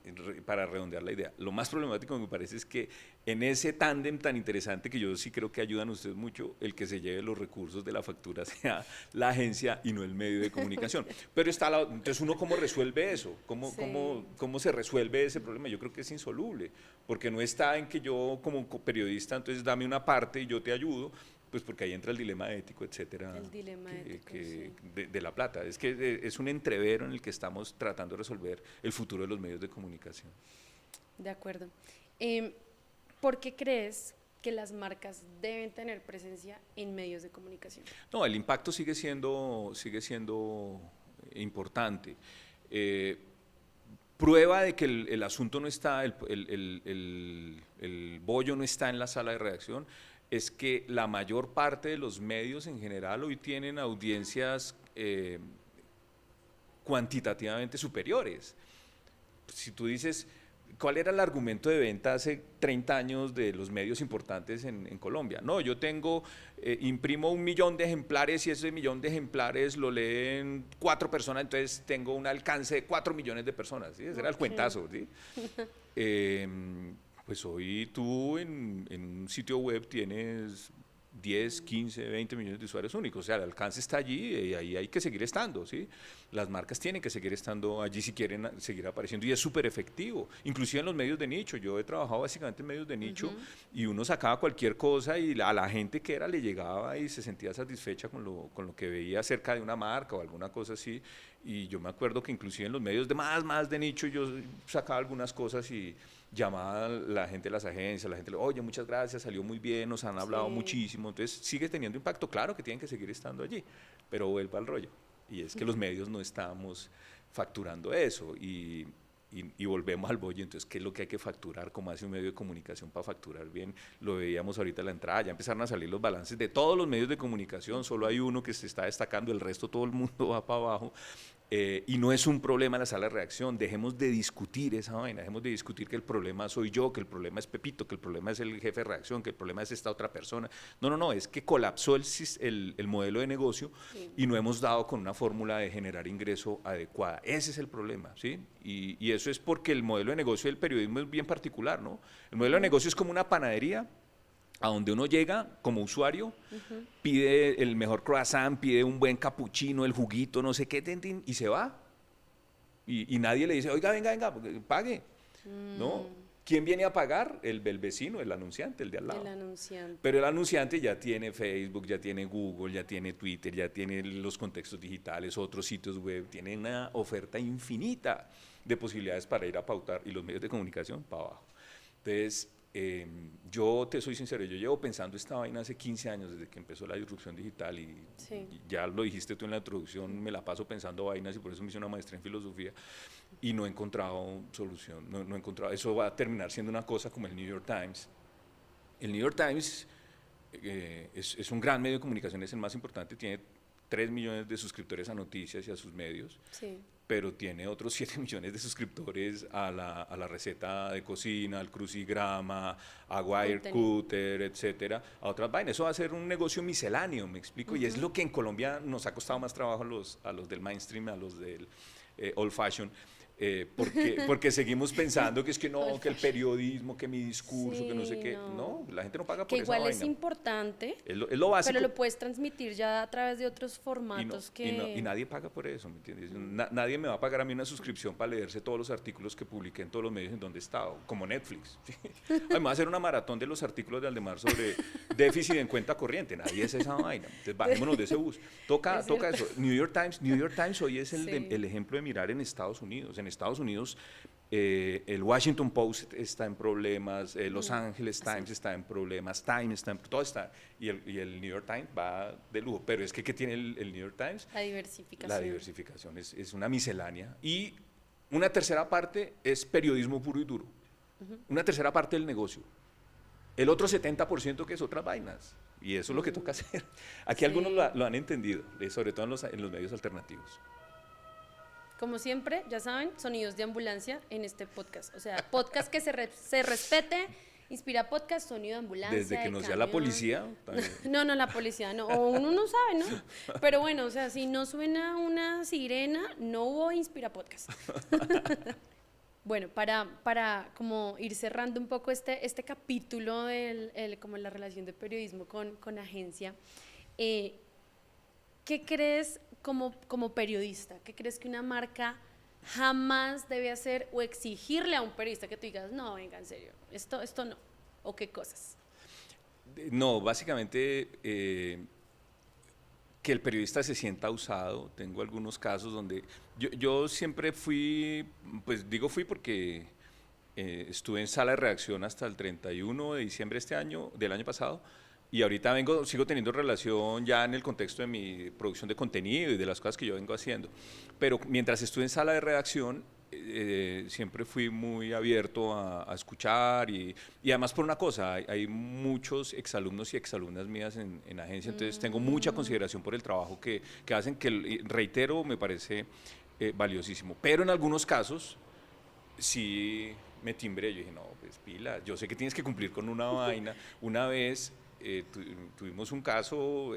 para redondear la idea, lo más problemático me parece es que en ese tándem tan interesante, que yo sí creo que ayudan ustedes mucho, el que se lleve los recursos de la factura sea la agencia y no el medio de comunicación. Pero entonces uno, ¿cómo resuelve eso? ¿Cómo se resuelve ese problema? Yo creo que es insoluble, porque no está en que yo como periodista, entonces dame una parte y yo te ayudo, pues porque ahí entra el dilema ético, etcétera, el dilema ético, de la plata. Es que es un entrevero en el que estamos tratando de resolver el futuro de los medios de comunicación. De acuerdo. ¿Por qué crees que las marcas deben tener presencia en medios de comunicación? No, el impacto sigue siendo importante. Prueba de que el asunto no está, el bollo no está en la sala de redacción, es que la mayor parte de los medios en general hoy tienen audiencias cuantitativamente superiores. Si tú dices, ¿cuál era el argumento de venta hace 30 años de los medios importantes en Colombia? No, yo imprimo 1 millón de ejemplares y ese 1 millón de ejemplares lo leen 4 personas, entonces tengo un alcance de 4 millones de personas, ¿sí? Ese era el cuentazo, ¿sí? Pues hoy tú en un sitio web tienes 10, 15, 20 millones de usuarios únicos, o sea, el alcance está allí y ahí hay que seguir estando, ¿sí? Las marcas tienen que seguir estando allí si quieren seguir apareciendo y es súper efectivo, inclusive en los medios de nicho. Yo he trabajado básicamente en medios de nicho y uno sacaba cualquier cosa y a la gente que era le llegaba y se sentía satisfecha con lo que veía acerca de una marca o alguna cosa así, y yo me acuerdo que inclusive en los medios de más de nicho yo sacaba algunas cosas y llamaba a la gente de las agencias, la gente le, oye, muchas gracias, salió muy bien, nos han hablado muchísimo, entonces sigue teniendo impacto, claro que tienen que seguir estando allí, pero vuelvo al rollo, y es que los medios no estamos facturando eso, y volvemos al bollo. Entonces, ¿qué es lo que hay que facturar? ¿Cómo hace un medio de comunicación para facturar bien? Lo veíamos ahorita en la entrada, ya empezaron a salir los balances de todos los medios de comunicación, solo hay uno que se está destacando, el resto todo el mundo va para abajo. Y no es un problema en la sala de redacción, dejemos de discutir esa vaina, dejemos de discutir que el problema soy yo, que el problema es Pepito, que el problema es el jefe de redacción, que el problema es esta otra persona. No, es que colapsó el modelo de negocio y no hemos dado con una fórmula de generar ingreso adecuada. Ese es el problema, ¿sí? Y eso es porque el modelo de negocio del periodismo es bien particular, ¿no? El modelo de negocio es como una panadería a donde uno llega como usuario, pide el mejor croissant, pide un buen capuchino, el juguito, no sé qué, y se va. Y nadie le dice, oiga, venga, pague. ¿No? ¿Quién viene a pagar? El vecino, el anunciante, el de al lado. El anunciante. Pero el anunciante ya tiene Facebook, ya tiene Google, ya tiene Twitter, ya tiene los contextos digitales, otros sitios web, tiene una oferta infinita de posibilidades para ir a pautar, y los medios de comunicación para abajo. Entonces, yo te soy sincero, yo llevo pensando esta vaina hace 15 años, desde que empezó la disrupción digital, y ya lo dijiste tú en la introducción, me la paso pensando vainas y por eso me hice una maestría en filosofía y no he encontrado solución, no he encontrado, eso va a terminar siendo una cosa como el New York Times. El New York Times es un gran medio de comunicación, es el más importante, tiene 3 millones de suscriptores a noticias y a sus medios. Sí. Pero tiene otros 7 millones de suscriptores a la receta de cocina, al crucigrama, a Wirecutter, etcétera, a otras vainas. Eso va a ser un negocio misceláneo, me explico, y es lo que en Colombia nos ha costado más trabajo a los del mainstream, a los del old fashion, porque seguimos pensando que es que no, que el periodismo, que mi discurso, que no sé qué, no, la gente no paga por esa vaina. Que igual es importante, es lo básico. Pero lo puedes transmitir ya a través de otros formatos y nadie paga por eso, ¿me entiendes? Nadie me va a pagar a mí una suscripción para leerse todos los artículos que publiqué en todos los medios en donde he estado, como Netflix. ¿Sí? Además, va a hacer una maratón de los artículos de Aldemar sobre déficit en cuenta corriente, nadie es esa vaina, entonces bajémonos de ese bus. Toca eso. New York Times hoy es el ejemplo de mirar en Estados Unidos. En Estados Unidos, el Washington Post está en problemas, Los Angeles Times está en problemas, todo está, y el New York Times va de lujo. Pero es que ¿qué tiene el New York Times? La diversificación. La diversificación es una miscelánea. Y una tercera parte es periodismo puro y duro. Una tercera parte del negocio. El otro 70% que es otras vainas. Y eso es lo que toca hacer. Aquí algunos lo han entendido, sobre todo en los medios alternativos. Como siempre, ya saben, sonidos de ambulancia en este podcast. O sea, podcast que se respete, Inspira Podcast, sonido de ambulancia. Desde que no sea la policía. No, la policía no. O uno no sabe, ¿no? Pero bueno, o sea, si no suena una sirena, no hubo Inspira Podcast. Bueno, para como ir cerrando un poco este capítulo como la relación de periodismo con agencia, ¿qué crees como periodista? ¿Qué crees que una marca jamás debe hacer o exigirle a un periodista que tú digas, no, venga, en serio, esto no? ¿O qué cosas? No, básicamente que el periodista se sienta usado. Tengo algunos casos donde yo siempre fui, pues digo fui porque estuve en sala de redacción hasta el 31 de diciembre del año pasado, y ahorita sigo teniendo relación ya en el contexto de mi producción de contenido y de las cosas que yo vengo haciendo. Pero mientras estuve en sala de redacción, siempre fui muy abierto a escuchar y además por una cosa, hay muchos exalumnos y exalumnas mías en agencia, entonces tengo mucha consideración por el trabajo que hacen, que reitero, me parece valiosísimo. Pero en algunos casos sí me timbré, yo dije, no, pues pila, yo sé que tienes que cumplir con una vaina. Una vez tuvimos un caso,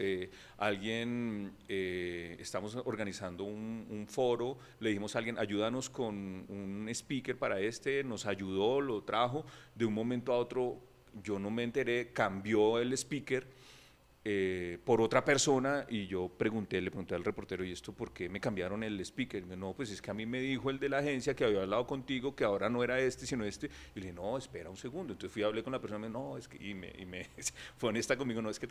estamos organizando un foro, le dijimos a alguien, ayúdanos con un speaker para nos ayudó, lo trajo, de un momento a otro, yo no me enteré, cambió el speaker por otra persona, y yo le pregunté al reportero, ¿y esto por qué me cambiaron el speaker? Y me dijo, no, pues es que a mí me dijo el de la agencia que había hablado contigo, que ahora no era este, sino este. Y le dije, no, espera un segundo. Entonces fui a hablar con la persona, y me dijo, no, es que, fue honesta conmigo, no, es que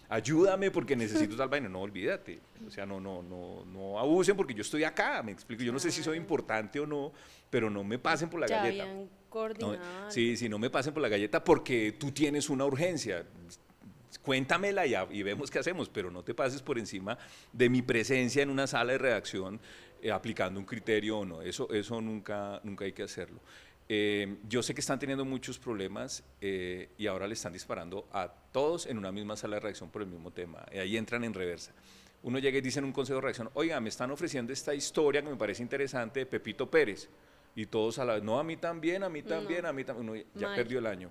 ayúdame porque necesito tal vaina. No, olvídate, o sea, no abusen porque yo estoy acá, me explico, yo no sé si soy importante o no, pero no me pasen por la galleta. Habían coordinado. No, sí, no me pasen por la galleta porque tú tienes una urgencia. Cuéntamela y vemos qué hacemos, pero no te pases por encima de mi presencia en una sala de redacción aplicando un criterio o no, eso nunca hay que hacerlo. Yo sé que están teniendo muchos problemas y ahora le están disparando a todos en una misma sala de redacción por el mismo tema, y ahí entran en reversa. Uno llega y dice en un consejo de redacción, oiga, me están ofreciendo esta historia que me parece interesante de Pepito Pérez. Y todos a la vez, no, a mí también, a mí también, no. A mí también. Uno ya perdió el año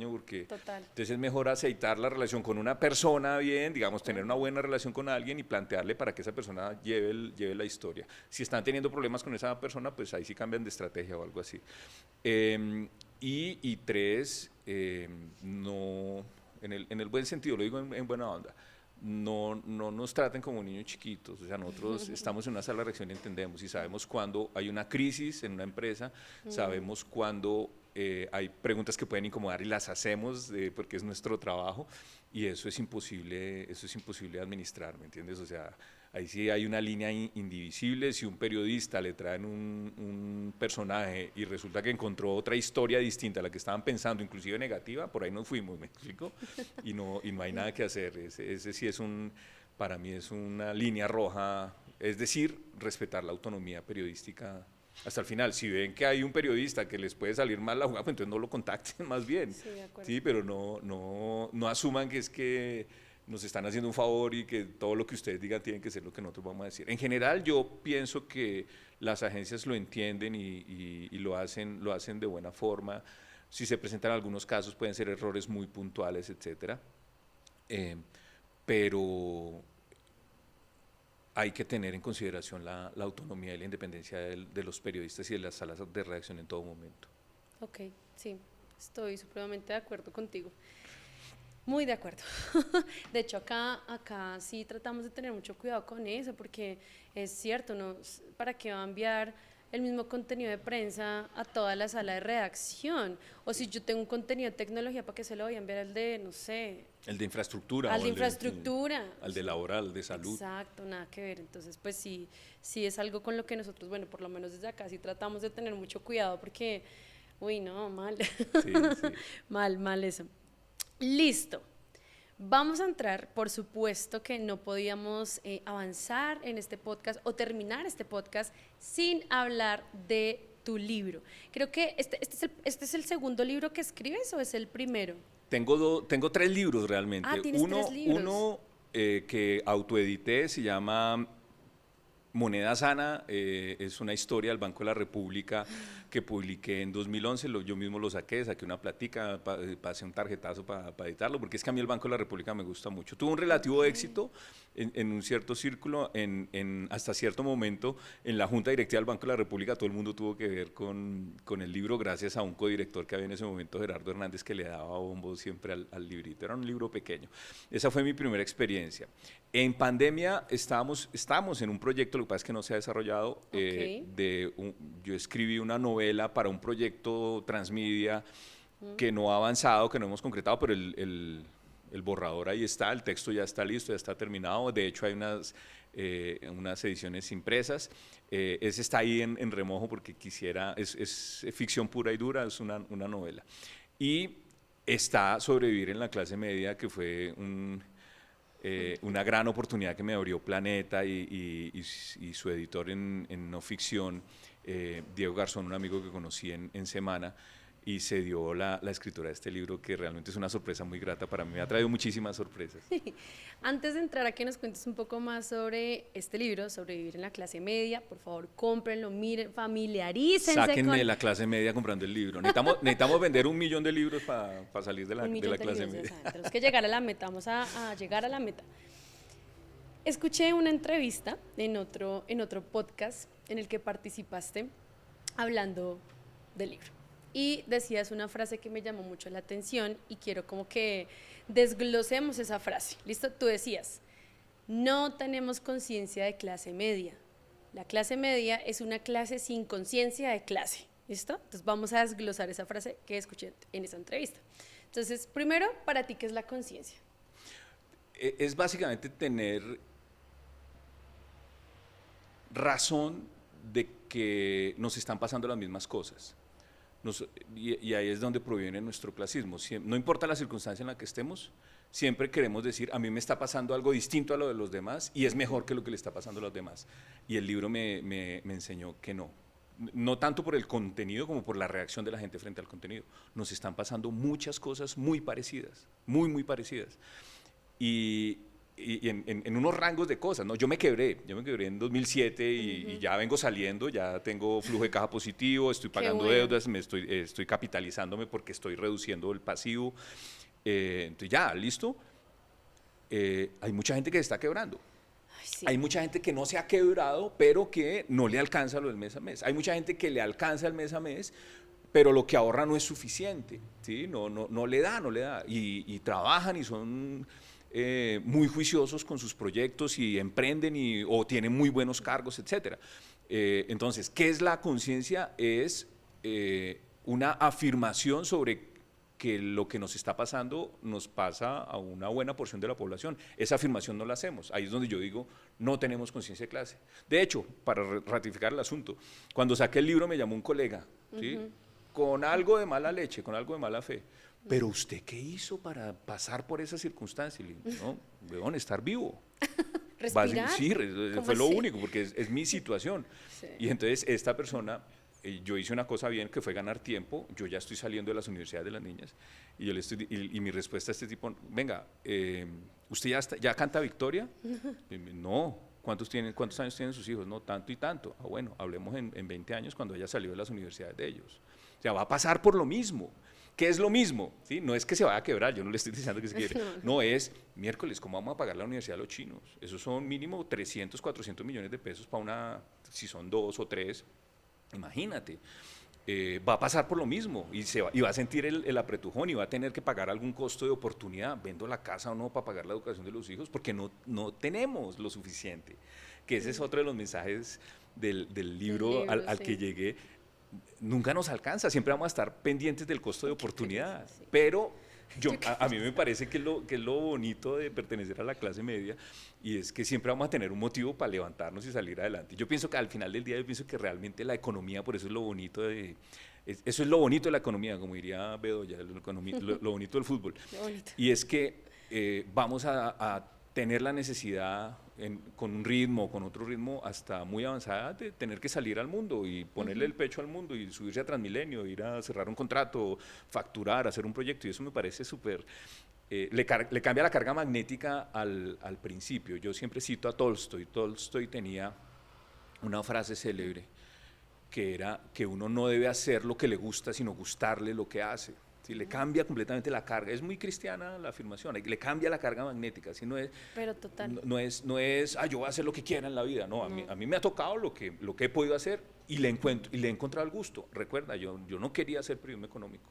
porque Total. Entonces es mejor aceitar la relación con una persona bien, digamos, tener una buena relación con alguien y plantearle para que esa persona lleve la historia. Si están teniendo problemas con esa persona, pues ahí sí cambian de estrategia o algo así. Y tres, no, en el buen sentido, lo digo en buena onda, no nos traten como niños chiquitos, o sea, nosotros estamos en una sala de reacción y entendemos y sabemos cuando hay una crisis en una empresa, sabemos cuando hay preguntas que pueden incomodar y las hacemos porque es nuestro trabajo, y eso es imposible de administrar, ¿me entiendes? O sea, ahí sí hay una línea indivisible. Si un periodista le traen un personaje y resulta que encontró otra historia distinta a la que estaban pensando, inclusive negativa, por ahí nos fuimos, ¿me explico? Y no hay nada que hacer. Ese sí para mí es una línea roja, es decir, respetar la autonomía periodística hasta el final. Si ven que hay un periodista que les puede salir mal la jugada, pues entonces no lo contacten más bien. Sí, de acuerdo. Sí, pero no asuman que es que nos están haciendo un favor y que todo lo que ustedes digan tiene que ser lo que nosotros vamos a decir. En general yo pienso que las agencias lo entienden y lo hacen de buena forma. Si se presentan algunos casos pueden ser errores muy puntuales, etcétera. Pero hay que tener en consideración la autonomía y la independencia de los periodistas y de las salas de redacción en todo momento. Ok, sí, estoy supremamente de acuerdo contigo. Muy de acuerdo. De hecho, acá sí tratamos de tener mucho cuidado con eso, porque es cierto, ¿no? ¿Para qué va a enviar el mismo contenido de prensa a toda la sala de redacción? O si yo tengo un contenido de tecnología, ¿para qué se lo voy a enviar al de, no sé? El de infraestructura. Al de infraestructura. Al de laboral, de salud. Exacto, nada que ver. Entonces, pues sí es algo con lo que nosotros, bueno, por lo menos desde acá sí tratamos de tener mucho cuidado, porque, uy, no, mal. Sí. Mal eso. Listo. Vamos a entrar, por supuesto que no podíamos avanzar en este podcast o terminar este podcast sin hablar de tu libro. Creo que este es el segundo libro que escribes, ¿o es el primero? Tengo 3 libros realmente. ¿Tienes 3 libros? Uno que autoedité se llama Moneda Sana, es una historia del Banco de la República que publiqué en 2011, yo mismo lo saqué una platica, pasé un tarjetazo para editarlo, porque es que a mí el Banco de la República me gusta mucho. Tuvo un relativo éxito en un cierto círculo, hasta cierto momento, en la Junta Directiva del Banco de la República, todo el mundo tuvo que ver con el libro, gracias a un codirector que había en ese momento, Gerardo Hernández, que le daba bombo siempre al librito. Era un libro pequeño. Esa fue mi primera experiencia. En pandemia estamos en un proyecto, lo que pasa es que no se ha desarrollado, yo escribí una novela para un proyecto transmedia que no ha avanzado, que no hemos concretado, pero el el borrador ahí está, el texto ya está listo, ya está terminado. De hecho, hay unas ediciones impresas. Ese está ahí en remojo porque es ficción pura y dura, es una novela. Y está Sobrevivir en la clase media, que fue una gran oportunidad que me abrió Planeta y su editor en no ficción, Diego Garzón, un amigo que conocí en Semana, y se dio la escritura de este libro, que realmente es una sorpresa muy grata para mí. Me ha traído muchísimas sorpresas. Antes de entrar a que nos cuentes un poco más sobre este libro, Sobrevivir en la clase media, por favor, cómprenlo, miren, familiarícense. Sáquenme de la clase media comprando el libro. Necesitamos vender 1 millón de libros para salir de la clase media. Tenemos que llegar a la meta, vamos a llegar a la meta. Escuché una entrevista en otro podcast en el que participaste hablando del libro. Y decías una frase que me llamó mucho la atención y quiero como que desglosemos esa frase. ¿Listo? Tú decías, no tenemos conciencia de clase media. La clase media es una clase sin conciencia de clase. ¿Listo? Entonces vamos a desglosar esa frase que escuché en esa entrevista. Entonces, primero, para ti, ¿qué es la conciencia? Es básicamente tener razón de que nos están pasando las mismas cosas. Y ahí es donde proviene nuestro clasismo. No importa la circunstancia en la que estemos, siempre queremos decir, a mí me está pasando algo distinto a lo de los demás y es mejor que lo que le está pasando a los demás. Y el libro me enseñó que no. No tanto por el contenido como por la reacción de la gente frente al contenido. Nos están pasando muchas cosas muy parecidas, muy parecidas. Y en unos rangos de cosas, ¿no? Yo me quebré en 2007 y ya vengo saliendo, ya tengo flujo de caja positivo, estoy pagando deudas, estoy capitalizándome porque estoy reduciendo el pasivo, entonces ya, listo. Hay mucha gente que se está quebrando. Ay, sí. Hay mucha gente que no se ha quebrado, pero que no le alcanza lo del mes a mes. Hay mucha gente que le alcanza el mes a mes, pero lo que ahorra no es suficiente, ¿sí? No le da, y trabajan y son muy juiciosos con sus proyectos y emprenden o tienen muy buenos cargos, etc. Entonces, ¿qué es la conciencia? Es una afirmación sobre que lo que nos está pasando nos pasa a una buena porción de la población. Esa afirmación no la hacemos. Ahí es donde yo digo, no tenemos conciencia de clase. De hecho, para ratificar el asunto, cuando saqué el libro me llamó un colega, ¿sí? Con algo de mala leche, con algo de mala fe. ¿Pero usted qué hizo para pasar por esa circunstancia? Y le digo, no, weón, estar vivo. ¿Respirar? Sí, fue lo único, porque es mi situación. Sí. Y entonces esta persona, yo hice una cosa bien, que fue ganar tiempo. Yo ya estoy saliendo de las universidades de las niñas. Y, y mi respuesta a este tipo, venga, ¿usted ya canta victoria? No. ¿Cuántos años tienen sus hijos? No, tanto y tanto. Ah, bueno, hablemos en 20 años cuando haya salido de las universidades de ellos. O sea, va a pasar por lo mismo. ¿Qué es lo mismo? ¿Sí? No es que se vaya a quebrar, yo no le estoy diciendo que se quiebre. No es, miércoles, ¿cómo vamos a pagar la universidad a los chinos? Esos son mínimo 300, 400 millones de pesos para si son 2 o 3, imagínate. Va a pasar por lo mismo y va a sentir el apretujón y va a tener que pagar algún costo de oportunidad. ¿Vendo la casa o no para pagar la educación de los hijos? Porque no tenemos lo suficiente. Que ese es otro de los mensajes del libro al que llegué. Nunca nos alcanza, siempre vamos a estar pendientes del costo de oportunidad, sí. Pero a mí me parece que es lo bonito de pertenecer a la clase media, y es que siempre vamos a tener un motivo para levantarnos y salir adelante. Yo pienso que al final del día, realmente la economía, por eso es lo bonito eso es lo bonito de la economía, como diría Bedoya, lo bonito del fútbol. Y es que vamos a tener la necesidad con un ritmo, con otro ritmo, hasta muy avanzada, de tener que salir al mundo y ponerle el pecho al mundo y subirse a Transmilenio, ir a cerrar un contrato, facturar, hacer un proyecto, y eso me parece súper. Le cambia la carga magnética al principio. Yo siempre cito a Tolstoy. Tolstoy tenía una frase célebre que era que uno no debe hacer lo que le gusta, sino gustarle lo que hace. ¿Sí? Le cambia completamente la carga. Es muy cristiana la afirmación, le cambia la carga magnética. ¿Sí? Pero total. No es yo voy a hacer lo que quiera en la vida. No, a mí me ha tocado lo que he podido hacer y le he encontrado el gusto. Recuerda, yo no quería hacer periodismo económico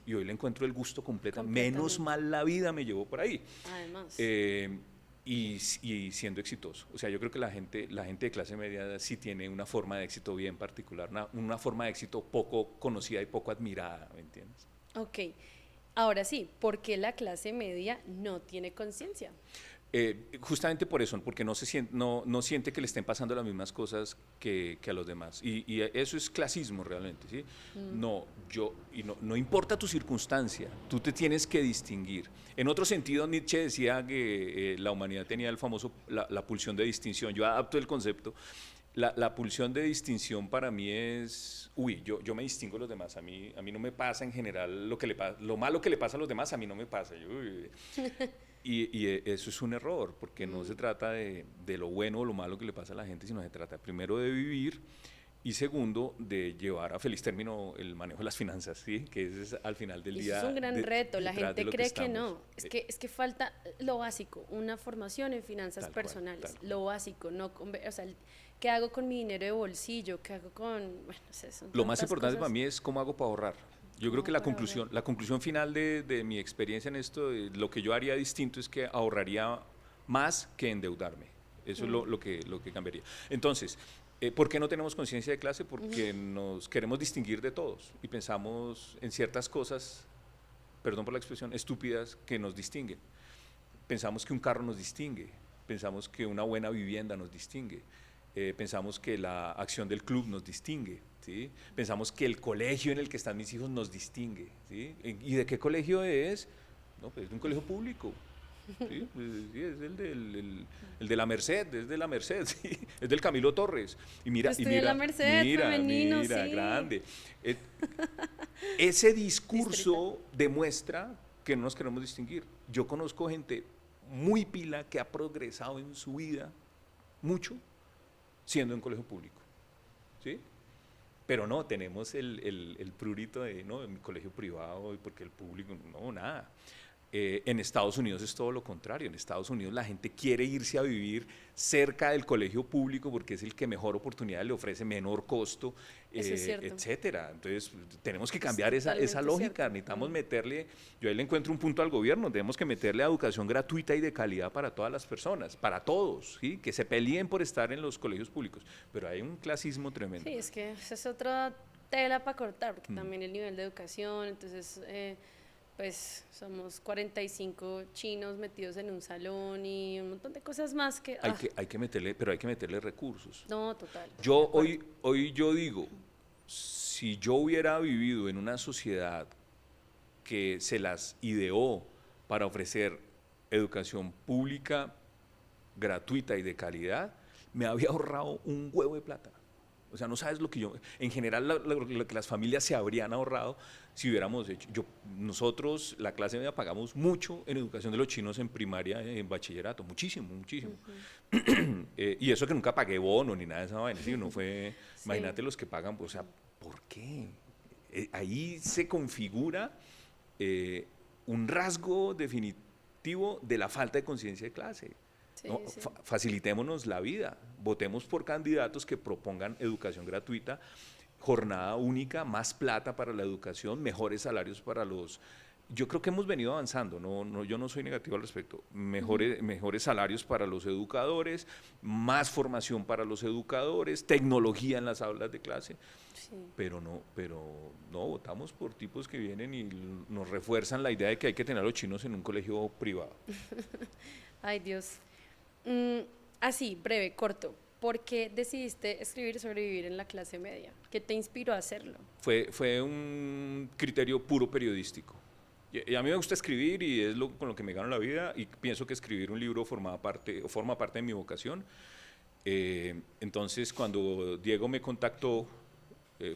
y hoy le encuentro el gusto completamente. Menos mal la vida me llevó por ahí. Además. Y siendo exitoso. O sea, yo creo que la gente de clase media sí tiene una forma de éxito bien particular, una forma de éxito poco conocida y poco admirada, ¿me entiendes? Ok. Ahora sí, ¿por qué la clase media no tiene conciencia? Justamente por eso, porque no siente que le estén pasando las mismas cosas que a los demás. Y eso es clasismo realmente, ¿sí? No importa tu circunstancia, tú te tienes que distinguir. En otro sentido, Nietzsche decía que la humanidad tenía la pulsión de distinción. Yo adapto el concepto. La pulsión de distinción para mí es, yo me distingo de los demás, a mí no me pasa en general lo malo que le pasa a los demás, a mí no me pasa. Y eso es un error, porque no se trata de lo bueno o lo malo que le pasa a la gente, sino se trata primero de vivir y segundo de llevar a feliz término el manejo de las finanzas, ¿sí? Que ese es al final del día. Eso es un gran reto, la gente cree que estamos. no, es que falta lo básico, una formación en finanzas personales, lo básico, o sea, ¿qué hago con mi dinero de bolsillo? ¿Qué hago con...? Bueno, no sé, son lo más tantas importante cosas. para mí es cómo hago para ahorrar. Yo creo que la conclusión final de mi experiencia en esto, lo que yo haría distinto es que ahorraría más que endeudarme. Eso es lo que cambiaría. Entonces, ¿por qué no tenemos conciencia de clase? Porque nos queremos distinguir de todos y pensamos en ciertas cosas, perdón por la expresión, estúpidas que nos distinguen. Pensamos que un carro nos distingue, pensamos que una buena vivienda nos distingue. Pensamos que la acción del club nos distingue, ¿sí? Pensamos que el colegio en el que están mis hijos nos distingue, ¿sí? ¿Y de qué colegio es? No, pues es de un colegio público, ¿sí? Sí, es el de la Merced, es de la Merced, ¿sí? Es del Camilo Torres. Y mira, la Merced, femenino, mira, sí. grande. Ese discurso demuestra que no nos queremos distinguir. Yo conozco gente muy pila que ha progresado en su vida mucho, siendo en colegio público, ¿sí? Pero no, tenemos el prurito de, no, en mi colegio privado, porque el público, no, nada. En Estados Unidos es todo lo contrario. En Estados Unidos la gente quiere irse a vivir cerca del colegio público porque es el que mejor oportunidad le ofrece, menor costo, etcétera. Entonces tenemos que cambiar esa lógica. Cierto. Necesitamos meterle, yo ahí le encuentro un punto al gobierno, tenemos que meterle a educación gratuita y de calidad para todas las personas, para todos, ¿sí? Que se peleen por estar en los colegios públicos. Pero hay un clasismo tremendo. Sí, es que esa es otra tela para cortar, porque también el nivel de educación, entonces... pues somos 45 chinos metidos en un salón y un montón de cosas más que... Hay que meterle recursos. No, total. Hoy yo digo, si yo hubiera vivido en una sociedad que se las ideó para ofrecer educación pública, gratuita y de calidad, me había ahorrado un huevo de plata. O sea, no sabes lo que en general, lo que las familias se habrían ahorrado si hubiéramos hecho. Nosotros, la clase media, pagamos mucho en educación de los chinos en primaria, en bachillerato, muchísimo. Y eso que nunca pagué bono ni nada de esa vaina, ¿sí? Imagínate los que pagan, o sea, ¿por qué? Ahí se configura un rasgo definitivo de la falta de conciencia de clase. Sí, ¿no? sí. Facilitémonos la vida, votemos por candidatos que propongan educación gratuita, jornada única, más plata para la educación, mejores salarios para los... Yo creo que hemos venido avanzando, yo no soy negativo al respecto, mejores salarios para los educadores, más formación para los educadores, tecnología en las aulas de clase, Sí. pero no votamos por tipos que vienen y nos refuerzan la idea de que hay que tener a los chinos en un colegio privado. Ay, Dios. Así, breve, corto. ¿Por qué decidiste escribir sobre vivir en la clase media? ¿Qué te inspiró a hacerlo? Fue un criterio puro periodístico. Y a mí me gusta escribir y es con lo que me gano la vida y pienso que escribir un libro forma parte de mi vocación. Entonces, cuando Diego me contactó,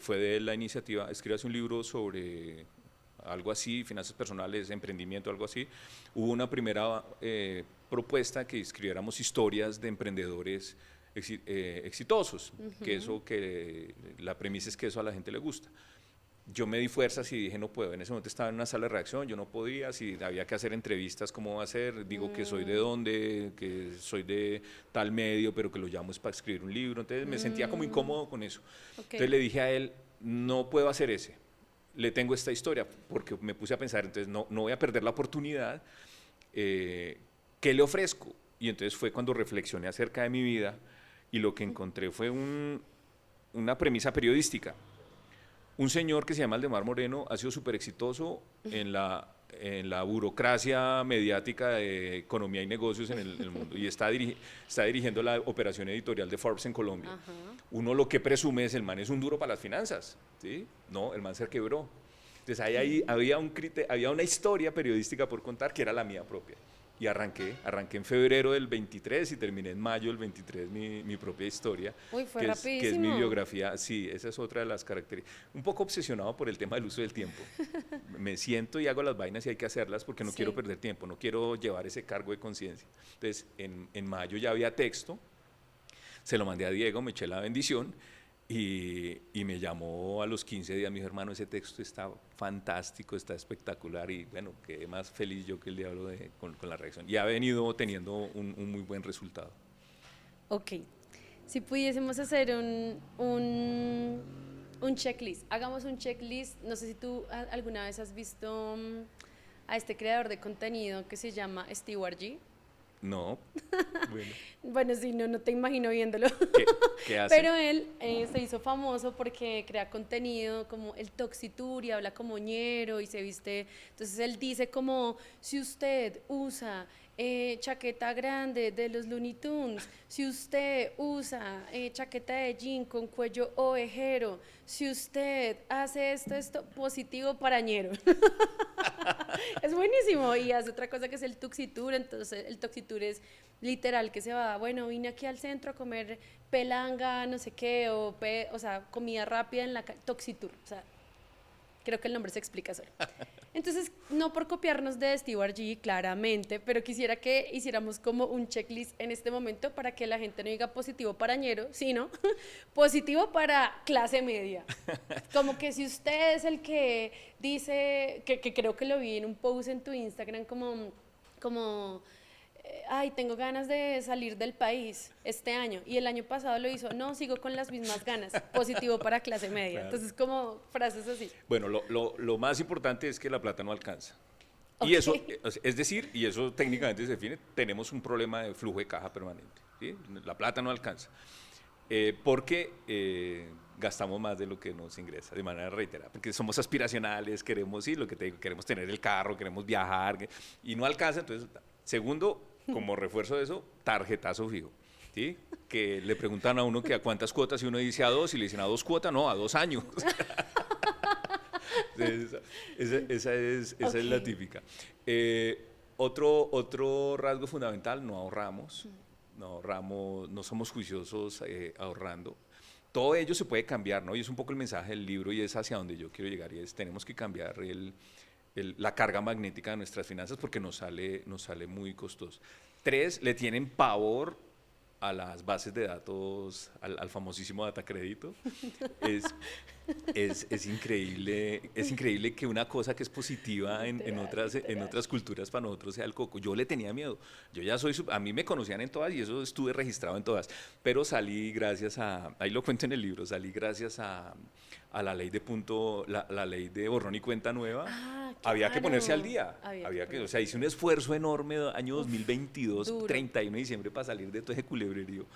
fue de la iniciativa, escribas un libro sobre algo así, finanzas personales, emprendimiento, algo así. Hubo una primera propuesta que escribiéramos historias de emprendedores exitosos, que la premisa es que eso a la gente le gusta. Yo me di fuerzas y dije, no puedo, en ese momento estaba en una sala de redacción, yo no podía, si había que hacer entrevistas, ¿cómo va a ser? Digo que soy de dónde, que soy de tal medio, pero que lo llamo es para escribir un libro, entonces me sentía como incómodo con eso. Okay. Entonces le dije a él, no puedo hacer ese, le tengo esta historia, porque me puse a pensar, entonces no voy a perder la oportunidad, ¿qué le ofrezco? Y entonces fue cuando reflexioné acerca de mi vida y lo que encontré fue una premisa periodística. Un señor que se llama Aldemar Moreno ha sido súper exitoso en la en la burocracia mediática de economía y negocios en el mundo y está dirigiendo la operación editorial de Forbes en Colombia. Ajá. Uno lo que presume es el man es un duro para las finanzas, ¿sí? No, el man se quebró. Entonces ahí había una historia periodística por contar que era la mía propia. Y arranqué en febrero del 23 y terminé en mayo del 23 mi propia historia. Uy, fue que rapidísimo. que es mi biografía. Sí, esa es otra de las características. Un poco obsesionado por el tema del uso del tiempo. Me siento y hago las vainas y hay que hacerlas porque no Sí. quiero perder tiempo, no quiero llevar ese cargo de conciencia. Entonces, en mayo ya había texto, se lo mandé a Diego, me eché la bendición y me llamó a los 15 días, me dijo, hermano, ese texto está fantástico, está espectacular y bueno, quedé más feliz yo que el diablo con la reacción. Y ha venido teniendo un muy buen resultado. Ok, si pudiésemos hacer un checklist, hagamos un checklist, no sé si tú alguna vez has visto a este creador de contenido que se llama Stewart G. No, bueno, Bueno, sí, no te imagino viéndolo. ¿qué hace? Pero él se hizo famoso porque crea contenido como el Toxitour y habla como ñero y se viste. Entonces él dice como, si usted usa chaqueta grande de los Looney Tunes, si usted usa chaqueta de jean con cuello ovejero, si usted hace esto, positivo para ñero. Es buenísimo y hace otra cosa que es el Toxitour. Entonces el Toxitour es literal que se va, bueno, vine aquí al centro a comer pelanga, no sé qué, o sea, comida rápida en la Toxitour, o sea, creo que el nombre se explica solo. Entonces, no por copiarnos de Stewart G, claramente, pero quisiera que hiciéramos como un checklist en este momento para que la gente no diga positivo para ñero, sino positivo para clase media. Como que si usted es el que dice, que creo que lo vi en un post en tu Instagram, como ay, tengo ganas de salir del país este año, y el año pasado lo hizo, no, sigo con las mismas ganas, positivo para clase media. Claro. Entonces, como frases así. Bueno, lo más importante es que la plata no alcanza. Ok. Y eso, es decir, y eso técnicamente se define, tenemos un problema de flujo de caja permanente, ¿sí? La plata no alcanza, porque gastamos más de lo que nos ingresa, de manera reiterada, porque somos aspiracionales, queremos, sí, lo que te digo, queremos tener el carro, queremos viajar, y no alcanza, entonces, segundo, como refuerzo de eso, tarjetazo fijo, ¿sí? Que le preguntan a uno que a cuántas cuotas y uno dice a 2 y le dicen a 2 cuotas, no, a 2 años. Esa es la Ok. típica. Otro rasgo fundamental, no ahorramos, no somos juiciosos ahorrando. Todo ello se puede cambiar, ¿no? Y es un poco el mensaje del libro y es hacia donde yo quiero llegar, y es tenemos que cambiar la carga magnética de nuestras finanzas porque nos sale muy costoso. 3, le tienen pavor a las bases de datos, al famosísimo data crédito. Es increíble que una cosa que es positiva en otras culturas para nosotros sea el coco. Yo le tenía miedo. Yo ya a mí me conocían en todas y eso estuve registrado en todas, pero salí gracias ahí lo cuento en el libro, salí gracias a la ley la ley de borrón y cuenta nueva. Ah, Había que claro. ponerse al día. O sea, hice un esfuerzo enorme año 2022, duro. 31 de diciembre para salir de todo ese culebrerío.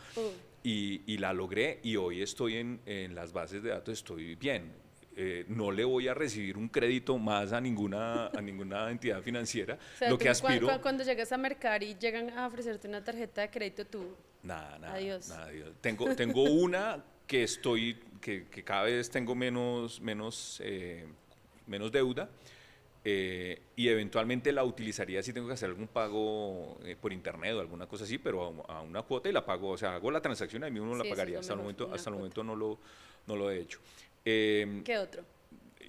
Y la logré y hoy estoy en las bases de datos, estoy bien. No le voy a recibir un crédito más a ninguna entidad financiera. O sea, Lo tú que aspiro... cuando llegas a mercar y llegan a ofrecerte una tarjeta de crédito, tú, Nada. Adiós. Tengo una que cada vez tengo menos deuda. Y eventualmente la utilizaría si tengo que hacer algún pago por internet o alguna cosa así, pero a una cuota y la pago, o sea, hago la transacción y a mí uno la Sí, eso pagaría. es lo mejor, Hasta el una momento no lo he hecho. ¿qué otro?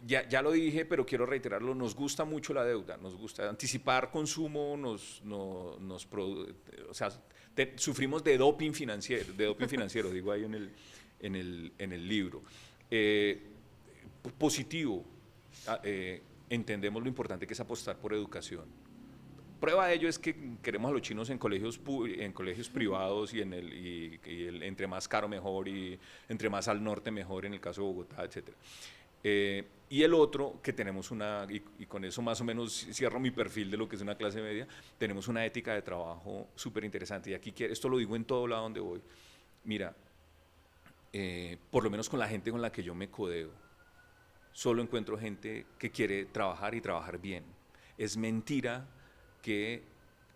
Ya lo dije, pero quiero reiterarlo, nos gusta mucho la deuda, nos gusta anticipar consumo, o sea, sufrimos de doping financiero, digo ahí en el libro. Positivo, entendemos lo importante que es apostar por educación. Prueba de ello es que queremos a los chinos en colegios privados y entre más caro mejor y entre más al norte mejor en el caso de Bogotá, etcétera. Y el otro, que tenemos y con eso más o menos cierro mi perfil de lo que es una clase media, tenemos una ética de trabajo súper interesante. Y aquí esto lo digo en todo lado donde voy. Mira, por lo menos con la gente con la que yo me codeo, solo encuentro gente que quiere trabajar y trabajar bien. es mentira que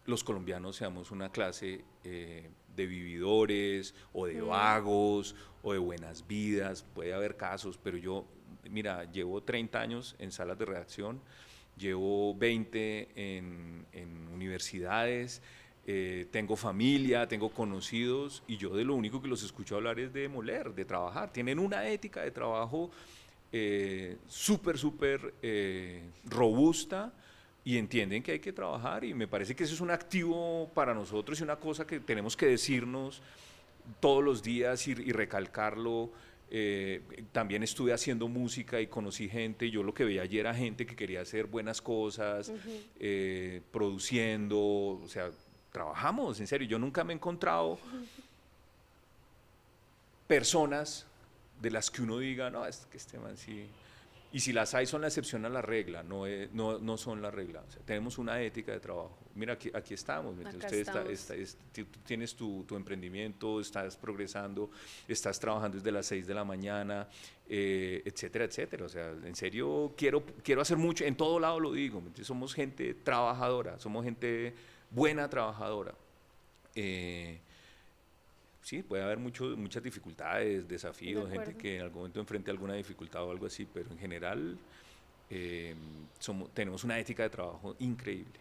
los colombianos seamos una clase de vividores o de vagos o de buenas vidas. Puede haber casos, pero yo, mira, llevo 30 años en salas de redacción, llevo 20 en universidades, tengo familia, tengo conocidos, y yo de lo único que los escucho hablar es de moler, de trabajar. Tienen una ética de trabajo súper robusta, y entienden que hay que trabajar, y me parece que eso es un activo para nosotros y una cosa que tenemos que decirnos todos los días y recalcarlo. También estuve haciendo música y conocí gente, y yo lo que veía ayer era gente que quería hacer buenas cosas, produciendo, o sea, trabajamos, en serio. Yo nunca me he encontrado personas de las que uno diga, no, es que este man sí. Y si las hay, son la excepción a la regla, no son la regla. O sea, tenemos una ética de trabajo. Mira, aquí estamos. Tú tienes tu emprendimiento, estás progresando, estás trabajando desde las 6 de la mañana, etcétera, etcétera. O sea, en serio, quiero hacer mucho, en todo lado lo digo. Somos gente trabajadora, somos gente buena trabajadora. Sí, puede haber muchas dificultades, desafíos, gente que en algún momento enfrente alguna dificultad o algo así, pero en general tenemos una ética de trabajo increíble.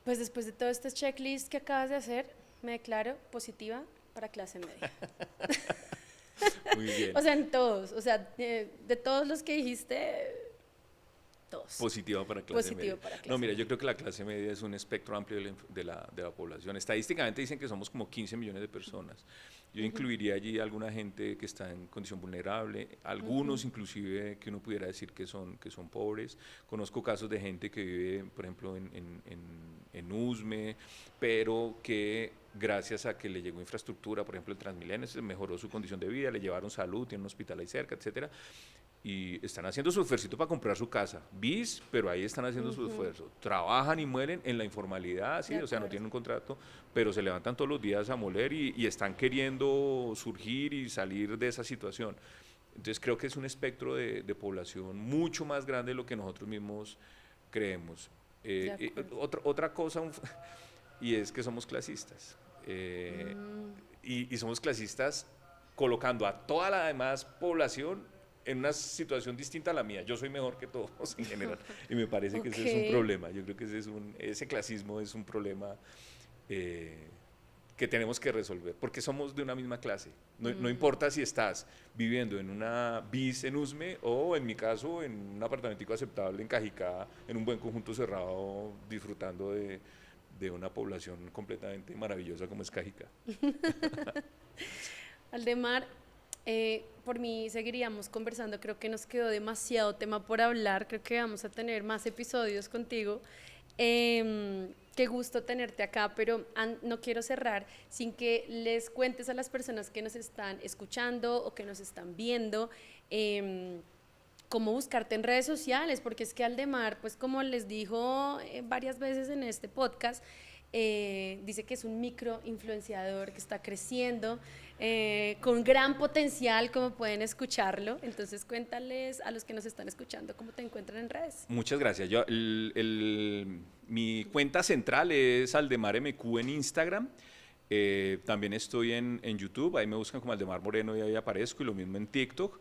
Pues después de todo este checklist que acabas de hacer, me declaro positiva para clase media. Muy bien. O sea, en todos, o sea, de todos los que dijiste, todos. Positiva para clase media. Para clase no, mira, media. Yo creo que la clase media es un espectro amplio de la población. Estadísticamente dicen que somos como 15 millones de personas. Yo incluiría allí a alguna gente que está en condición vulnerable, algunos inclusive que uno pudiera decir que son pobres. Conozco casos de gente que vive, por ejemplo, en Usme, pero que gracias a que le llegó infraestructura, por ejemplo el Transmilenio, se mejoró su condición de vida, le llevaron salud, tiene un hospital ahí cerca, etcétera, y están haciendo su esfuerzo para comprar su casa, pero ahí están haciendo su esfuerzo, trabajan y mueren en la informalidad, ¿sí? O sea, no tienen un contrato, pero se levantan todos los días a moler y están queriendo surgir y salir de esa situación. Entonces creo que es un espectro de población mucho más grande de lo que nosotros mismos creemos. Otra cosa, y es que somos clasistas, y somos clasistas colocando a toda la demás población en una situación distinta a la mía. Yo soy mejor que todos en general, y me parece que ese es un problema. Yo creo que ese clasismo es un problema que tenemos que resolver, porque somos de una misma clase. No importa si estás viviendo en una bis en Usme o, en mi caso, en un apartamentico aceptable en Cajicá, en un buen conjunto cerrado, disfrutando de una población completamente maravillosa como es Cajicá. Aldemar, por mí seguiríamos conversando, creo que nos quedó demasiado tema por hablar, creo que vamos a tener más episodios contigo. Qué gusto tenerte acá, pero no quiero cerrar sin que les cuentes a las personas que nos están escuchando o que nos están viendo cómo buscarte en redes sociales, porque es que Aldemar, pues como les dijo varias veces en este podcast, dice que es un microinfluenciador que está creciendo con gran potencial, como pueden escucharlo. Entonces cuéntales a los que nos están escuchando cómo te encuentran en redes. Muchas gracias. Mi cuenta central es Aldemar MQ en Instagram. También estoy en YouTube, ahí me buscan como Aldemar Moreno y ahí aparezco, y lo mismo en TikTok,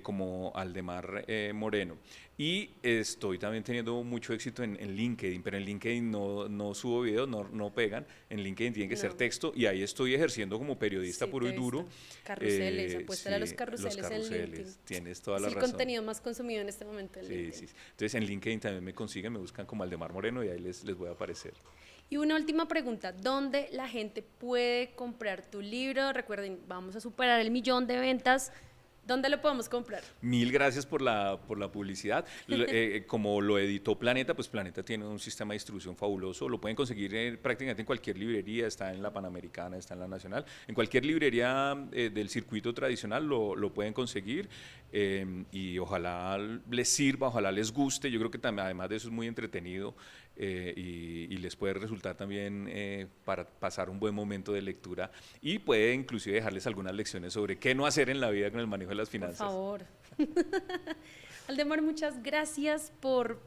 como Aldemar Moreno. Y estoy también teniendo mucho éxito en LinkedIn, pero en LinkedIn no subo videos, no pegan. En LinkedIn tiene que ser texto, y ahí estoy ejerciendo como periodista puro y duro. Carruseles, apuéstale a los carruseles en LinkedIn. Tienes toda la razón. Es el contenido más consumido en este momento en LinkedIn. Sí. Entonces en LinkedIn también me consiguen, me buscan como Aldemar Moreno y ahí les voy a aparecer. Y una última pregunta, ¿dónde la gente puede comprar tu libro? Recuerden, vamos a superar el 1.000.000 de ventas. ¿Dónde lo podemos comprar? Mil gracias por la publicidad. Como lo editó Planeta, pues Planeta tiene un sistema de distribución fabuloso. Lo pueden conseguir prácticamente en cualquier librería, está en la Panamericana, está en la Nacional. En cualquier librería del circuito tradicional lo pueden conseguir, y ojalá les sirva, ojalá les guste. Yo creo que también, además de eso, es muy entretenido. Y les puede resultar también para pasar un buen momento de lectura, y puede inclusive dejarles algunas lecciones sobre qué no hacer en la vida con el manejo de las finanzas. Por favor. Aldemar, muchas gracias por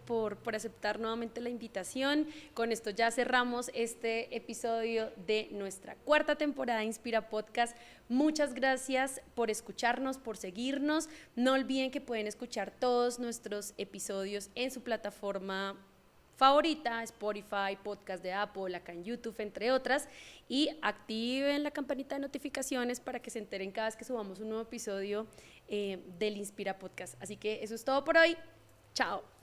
aceptar nuevamente la invitación. Con esto ya cerramos este episodio de nuestra cuarta temporada de Inspira Podcast. Muchas gracias por escucharnos, por seguirnos. No olviden que pueden escuchar todos nuestros episodios en su plataforma favorita, Spotify, podcast de Apple, acá en YouTube, entre otras, y activen la campanita de notificaciones para que se enteren cada vez que subamos un nuevo episodio del Inspira Podcast. Así que eso es todo por hoy. Chao.